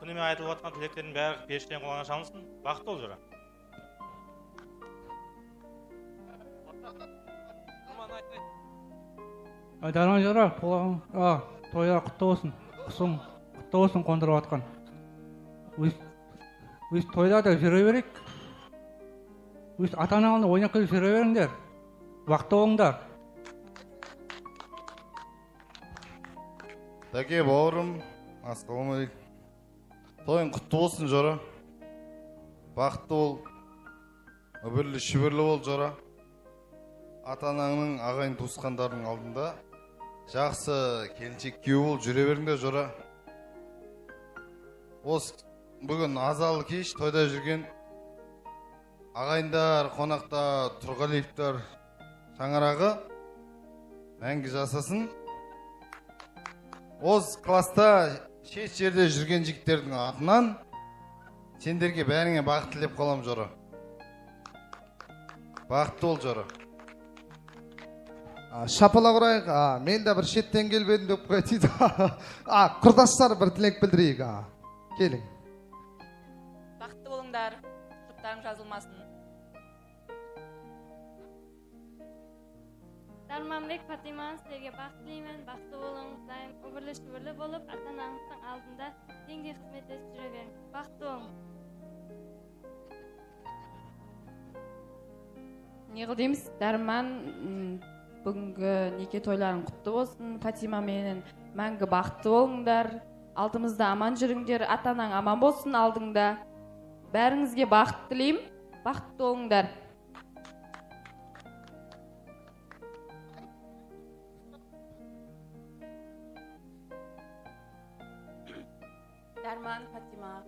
[SPEAKER 5] Күнімен айтылып жатқан тілектердің бәрі періштен қолаңа шалынсын. Бақытты бол, Жора.
[SPEAKER 9] Дарман Жора, тойға құтты болсын. Құсың құтты болсын қондырып жатқан. Өз тойда да жүре берек. Өз ата-анаң алдында ойнап күліп жүре беріңдер. Бақытты болыңдар.
[SPEAKER 21] Дәке бауырым, ассалаумағалейкум. Тойың құтты болсын, Жора. Бақытты бол, өмірлі шүбірлі бол, Жора. Ата-анаңның, ағайын туысқандарының алдында жақсы келіншек күйеу бол, жүре беріңдер, Жора. Осы бүгін азалы кеш тойда жүрген ағайындар, қонақта, Тұрғалиевтар шаңырағы мәңгі жасасын. Осы класста шет жерде жүрген жігіттердің атынан сендерге бәріңе бақыт тілеп қалам, Жора. Бақытты бол, Жора.
[SPEAKER 19] Шапалақ ұрайық, мен де бір шеттен келбедім деп қоятыйды. Құрдастар бір тілек білдірейік. Келің.
[SPEAKER 6] Бақытты болыңдар, жұптарың жазылмасын.
[SPEAKER 14] Дарманбек Фатима, сіздерге бақыт тілеймін, бақытты болыңыз, дайым өмірлі шүбірлі болып, ата-анаңыздың алдында теңдей қызметтесіп жүре беріңіз. Бақытты болыңыз.
[SPEAKER 6] Не қыл дейміз, Дарман, бүгінгі неке тойларың құтты болсын. Фатима менен мәңгі бақытты болыңдар. Алдымызда аман жүріңдер, ата-анаң аман болсын алдыңда. Бәріңізге бақыт тілеймін, бақытты болыңдар. Дарман, Фатима,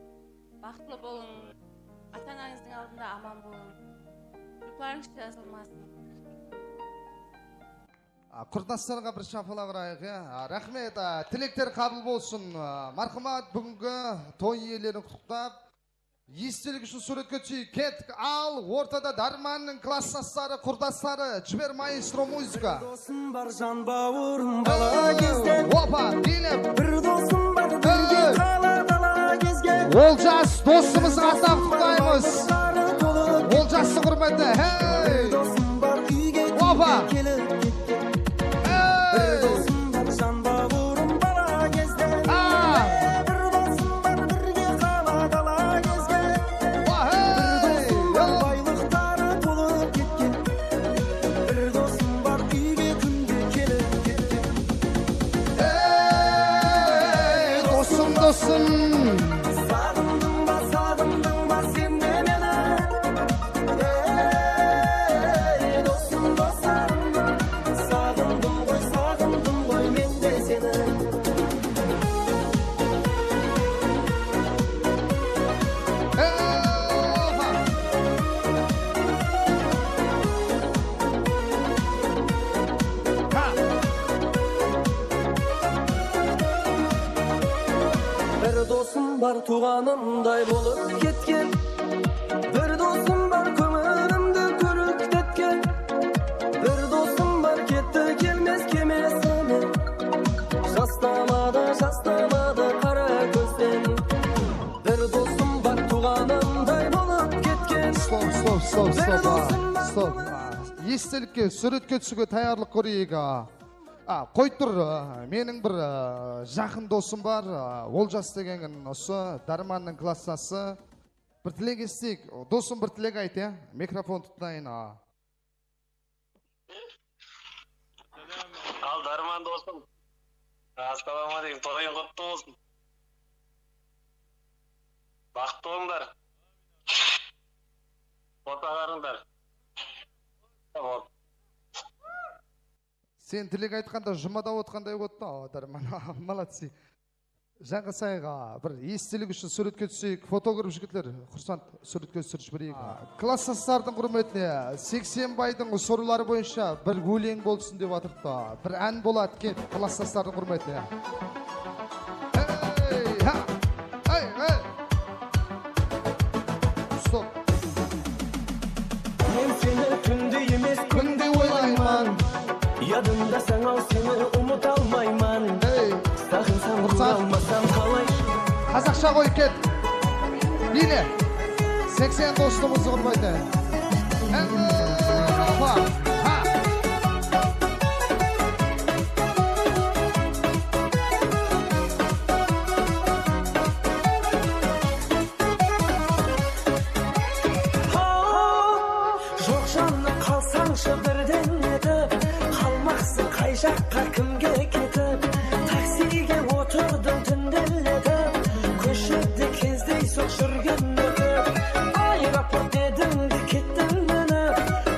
[SPEAKER 6] бақытлы болың, ата-анаңыздың алдында аман болың, жұптарыңыз жазылмасын.
[SPEAKER 19] Құрдастарға бір шапалақ ұрайық. Рахмет, тілектер қабыл болсын. Мархамат бүгінгі той иелерін құттықтап, естелік үшін суретке түсейік. Кеттік, ал ортада Дарманның класстастары, құрдастары, жібер маэстро музыка.
[SPEAKER 12] Досым бар жан бауырым бала кезде.
[SPEAKER 19] Опа, келіп.
[SPEAKER 12] Бір досым бар бірге қала кезге.
[SPEAKER 19] Олжас досымызға атап құттықтаймыз. Олжастың құрметі.
[SPEAKER 12] Досым бар үйге келіп кеткен. Бір досым бар жан бауырым бала кезде. Бір досым бар бірге қала кезге. Бір досым бар байлықтары толып кеткен. Бір досым бар үйге күнде келіп кеткен.
[SPEAKER 19] Досым
[SPEAKER 12] Сағындың ба сен де мені. dostum var tuğanımday bolup ketken. Bir dostum var kömürümdü körüktetken. Bir dostum var ketdi kelmez kemesini. Şastamada kara gözden. Bir dostum var tuğanımday bolup ketken.
[SPEAKER 19] Stop. Естелікке суретке түсуге таярлық көрейік. Қойып тұр, менің бір жақын досым бар, Олжас деген осы Дарманның классасы. Bir тілек естейік. Досым бір тілек айт, микрофон тұтайын.
[SPEAKER 2] Al Darman dostum. Assalamualaikum. To'ying qutlug' bo'lsin. Baxtli bo'linglar. Otalaringlar. Tamam.
[SPEAKER 19] Сен тілек айтқанда жұмада отқандай отты, Дарман. Молодцы. Жаңғы сайға бір естелік үшін суретке түсейік. Фотограф жігітлер, құрсант суретке түсіріш бірейік. Классастардың құрметіне 80 байдың сорулары бойынша бір өлең болсын деп атырды. Бір ән болады кет классастардың құрметіне. Стоп.
[SPEAKER 12] Мен seni күнде емес күнде ойлайман. Yadımda sen al seni umut almayman. Sakın sen vurulmasam kalay.
[SPEAKER 19] Қазақша қой кет. Бейне. 80 достымызды құрмайды.
[SPEAKER 12] Жоқ жанна қалсаңшы бірден етіп. Қалмақсың қай жаққа кімге кетіп. Таксиге отырдым түнделетіп. Көшеде кездейсоқ жүрген өтіп. Аэропорт дедің де кеттің мініп.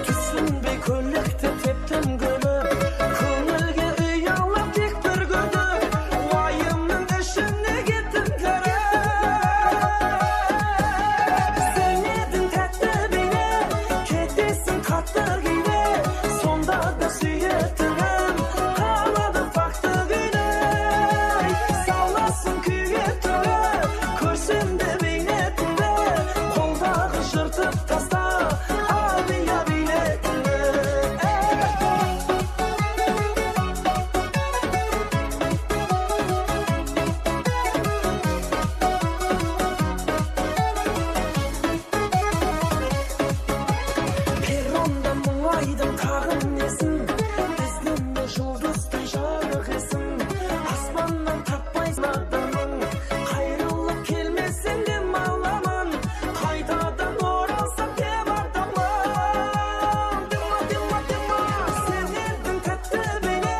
[SPEAKER 12] Түсінбей көлікті тептім гүліп. Көңілге үй алып тек бір күдік. Уайымның ішіне кеттім кіріп. Сен едің тәтті бейне, кетесің қатты кейде. Сонда да сүйетінім қалады факты күйде. Саласың күйге түгі, көрсем де бейнетіңді. Қолдағы жыртып таста, абия билетіңді. Перронда мұңайдың тағын несін. Біздің жұлдыздай жарық есін. Аспаннан таппайсың адамын. Қайрылып келмесең де маламан. Қайтадан оралсам деп артаман. Дема. Сен едің тәтті бейне,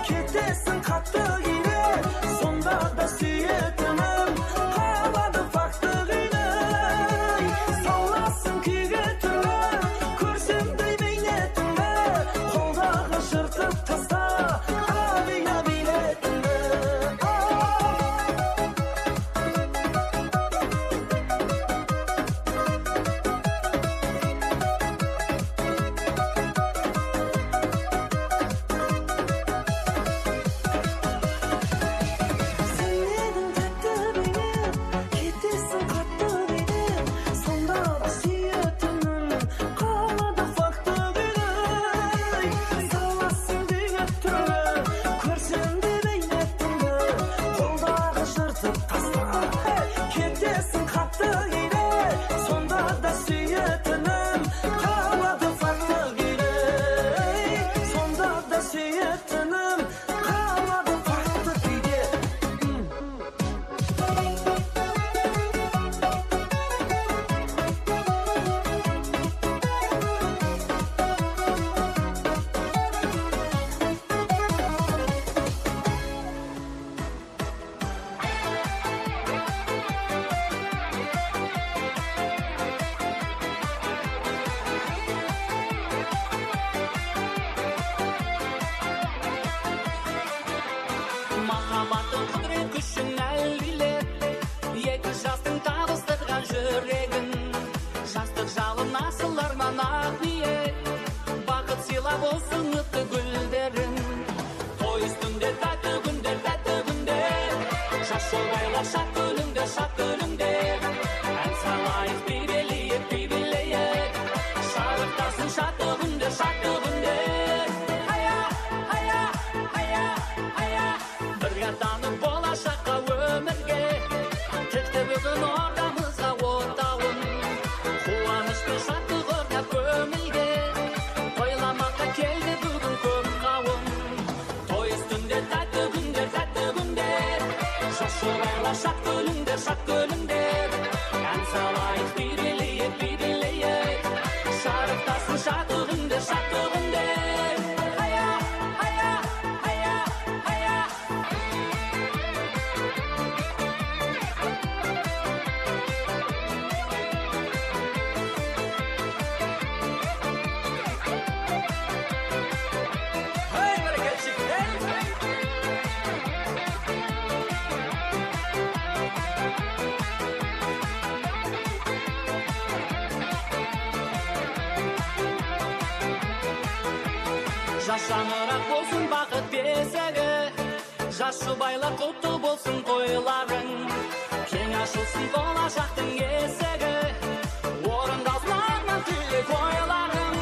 [SPEAKER 12] кетесің қатты кейде. Сонда да сүйетінім қалады факты күйде. Саласың күйге түрлі, көрсем де бейнетіңді. Қолдағы жыртып таста, абия билетіңді. Сен едің тәтті бейне, кетесің қатты кейде. Сонда да сүйетінім қалады факты күйде. Саласың күйге түрлі, көрсем де бейнетіңді. Қолдағы жыртып таста, кетесің қатты кейде. Сонда да сүйетінім қалады факты күйде. Сонда да сүйетінім қалады факты күйде.
[SPEAKER 22] Махаббаттың құдірет күшін әлдилеп, екі жастың табыстырған жүрегін. Жастық жалын асыл арман ақ ниет, бақыт сыйлап осы үмітті гүлдерін. Той үстінде тәтті күндер, жас жолдайлар шат көліңде шат Kızın ordamıza otağın Kuvanıştı şartı görüp kömülge Toylamakka keldi bugün köp kavun Toy üstünde tatlı günler Şaşırayla şak gölünder En salayık birileyek Şarıktasın şartı günler Haya, haya, haya, haya Hey, bereketli hey. Yaşanırak bolsun bakıt besegi Жашы байлар құтты болсын тойларың Кең ашылсын болашақтың есігі Орындалсын арман тілек ойларың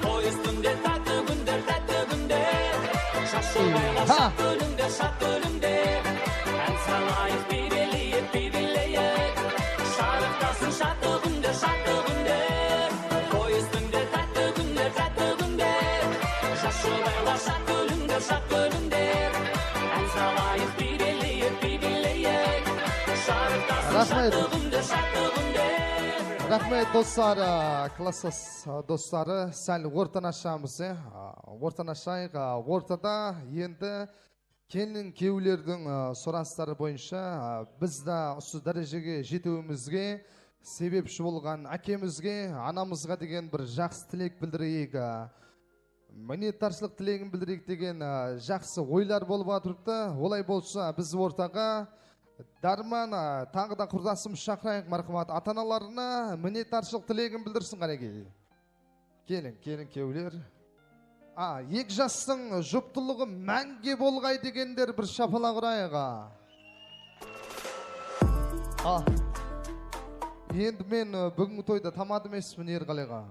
[SPEAKER 22] Той үстінде тәтті күндер Жашы байлар шат күлімдер Ән салайық бибелейік Шарықтасын шатты күндер Той үстінде тәтті күндер Жашы байлар шат күлімдер Ән салайық бибелейік Шарықтасын шатты күндер
[SPEAKER 19] Рахмет достар, класс достары, сәл ортан ашамыз, ортан ашайық, ортада енді келін кеулердің сұрастары бойынша бізді осы дәрежеге жетуімізге себепші болған әкемізге, анамызға деген бір жақсы тілек білдірейік, мінеттаршылық тілегін білдірейік деген жақсы ойлар болып отырыпты. Олай болса біз ортаға Дарман тағы да құрдасым шақырайық мархамат ата-аналарына мінеттаршылық тілегін білдірсін қареке. Келін кеулер. Екі жастың жұптылығы мәңге болғай дегендер бір шапала құрайық. Енді мен бүгінгі тойда тамадым емеспін Ерғалиға.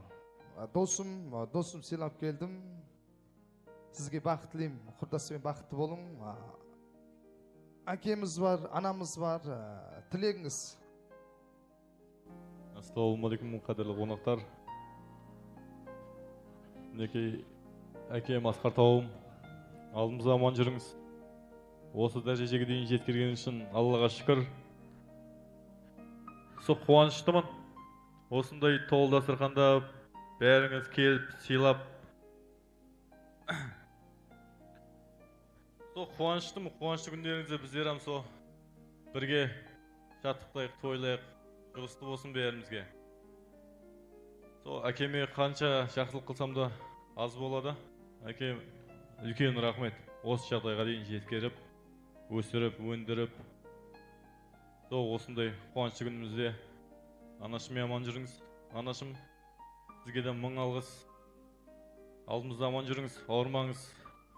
[SPEAKER 19] Досым сыйлап келдім. Сізге бақыт тілеймін, құрдасымен бақытты болың. Әкеміз бар, анамыз бар, тілегіңіз.
[SPEAKER 7] Ассалаумағалейкум, қадірлі қонақтар. Мінекей әкем Асқар тауым, алдымызда аман жүріңіз. Осы дәрежеге дейін жеткерген үшін Аллаға шүкір. Сол қуаныштымын. Осындай толы дастарханда бәріңіз келіп, сыйлап. Сол қуаныштымын, қуанышты күндеріңізде біздер со бірге жаттықтайық, тойлайық, жұғысты болсын бәрімізге. Сол әкеме қанша жақсылық қылсам да аз болады. Әкем үлкен рахмет. Осы жағдайға дейін жеткеріп, өсіріп, өндіріп. Сол осындай қуанышты күнімізде анашым аман жүріңіз. Анашым, сізге де мың алғыс. Алдымызда аман жүріңіз, ауырмаңыз.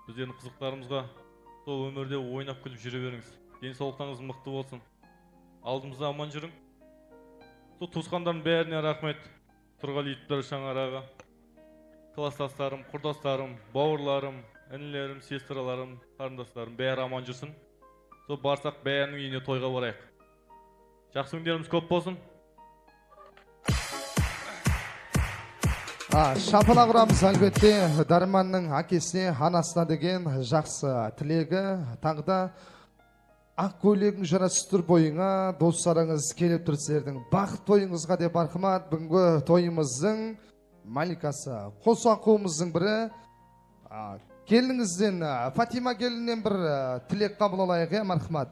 [SPEAKER 7] Біздердің қызықтарымызға сол өмірде ойнап күліп жүре беріңіз. Денсаулықтарыңыз мықты болсын. Алдымызда аман жүрің. Сол туысқандардың бәріне рахмет. Тұрғали Шаңараға, класстастарым, құрдастарым, бауырларым, інілерім, сестраларым, қарындастарым бәрі аман жүрсін. Сол барсақ бәрінің үйіне тойға барайық. Жақсы күндеріміз көп болсын.
[SPEAKER 19] Шапала құрамыз әлбетте Дарманның әкесіне, анасына деген жақсы тілегі. Таңда ақ көйлегің жарасып бойыңа, достарыңыз келіп тұрсылердің бақыт тойыңызға деп мархамат. Бүгінгі тойымыздың маликасы, қос ақуымыздың бірі. Келіңізден, Фатима келіннен бір тілек қабыл алайық, мархамат.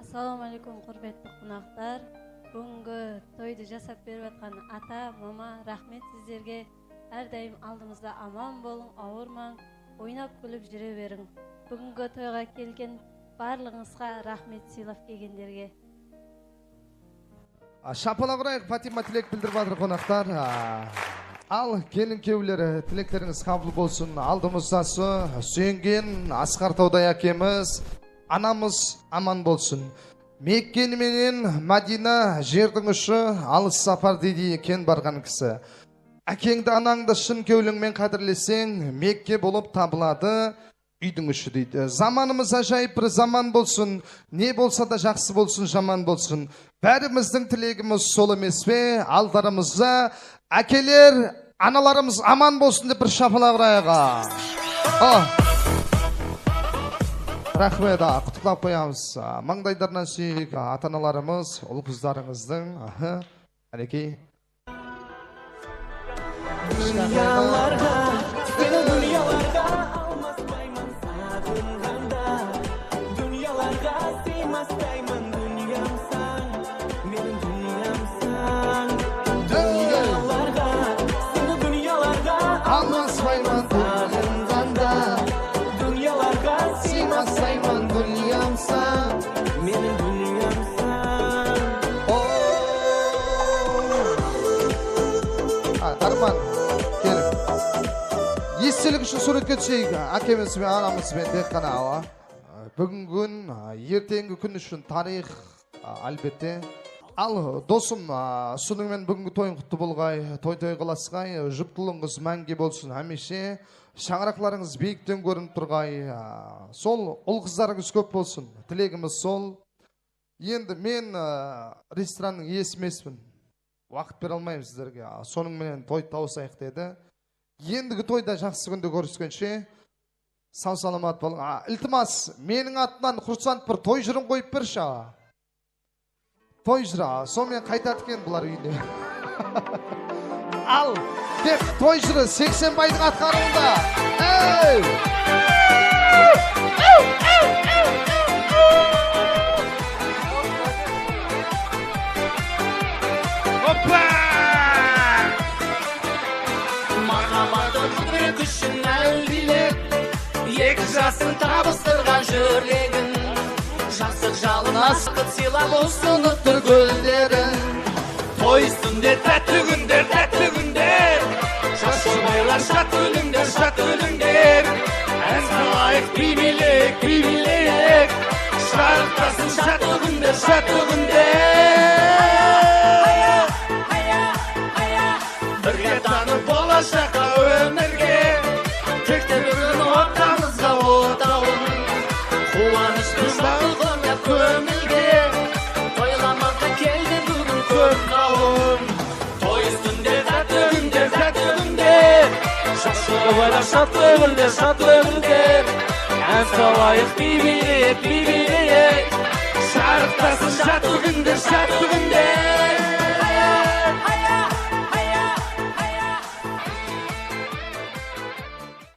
[SPEAKER 11] Ассалаумағалейкум, құрметті қонақтар. Бүгінгі тойды жасап беріп жатқан ата, мама, рахмет сіздерге. Әрдайым алдымызда аман болың, ауырмаң, ойнап күліп жүре берің. Бүгінгі тойға келген барлығыңызға рахмет сыйлап келгендерге.
[SPEAKER 19] Шапала құрайық, Фатима тілек білдіріп жатыр қонақтар. Ал келін кеулері тілектеріңіз қабыл болсын. Алдымызда сүйенген Асқар Таудай әкеміз, анамыз аман болсын. Меккені менен Мадина жердің ұшы алыс сапар дейді екен барған кісі. Әкеңді анаңды шын кеуліңмен қадірлесең, Мекке болып табылады. үйдің іші дейді. Заманымыз ажайып бір заман болсын, не болса да жақсы болсын, жаман болсын. Бәріміздің тілегіміз сол емес пе? Алдарымызда әкелер, аналарымыз аман болсын деп бір шапалақ ұрайық. Рахмет, құттықтап қоямыз. Маңдайдарынан сүйейік ата-аналарымыз, ұл қыздарыңыздың. Әлекей.
[SPEAKER 12] Dünyalarda, seni dünyalarda almazlayman sakınganda. Dünyalarda sığmazlayman dünyamsan, benim dünyamsan. Dünyalarda, seni dünyalarda
[SPEAKER 19] almazlayman sakınganda.
[SPEAKER 12] Dünyalarda
[SPEAKER 19] sığmazlayman dünyamsan,
[SPEAKER 12] benim dünyamsan.
[SPEAKER 19] Арман, келіп. Естелік үшін суретке түсейік. Әкемізбен, анамызбен тек қана. Бүгін күн, ертеңгі күн үшін тарих, әлбетте. Ал, досым, соныңмен бүгінгі тойын құтты болғай, той қыласқай, жұптылыңыз мәңге болсын әмеше. Шаңырақларыңыз биіктен көрініп тұрғай. Сол, ұл қыздарыңыз көп болсын. Тілегіміз сол. Енді мен ресторанның иесі емеспін. Уақыт бере алмаймын сіздерге. Соның менен той тауысайық деді. Ендігі тойда жақсы күнде көріскенше сау саламат болың. Iltimos, менің атынан құрсант бір той жырын қойып берші. Той жыры, сонымен қайтады екен бұлар үйіне. Ал, деп той жыры 80 байдың атқаруында.
[SPEAKER 12] Махаббаты құдірет үшін әлдилеп, екі жасын табыстырған жүрегін. Жастық жалына сақыт сыйлап осыны тұр гүлдерін. Той үстінде тәтті күндер, жас жұбайлар шат өліңдер. Ән салайық би-билек, шарықтасын шат күндер. Бірге танып болашаққа өмірге, тектер бүгін ортамызға отауын. Қуаныштың барлық ойнап көңілге, тойламаққа келді бүгін көп қауым. Той үстінде тәтті күндер, жас жұбайлар шат өліңдер. Ән салайық би-билек, шарықтасын шат күндер.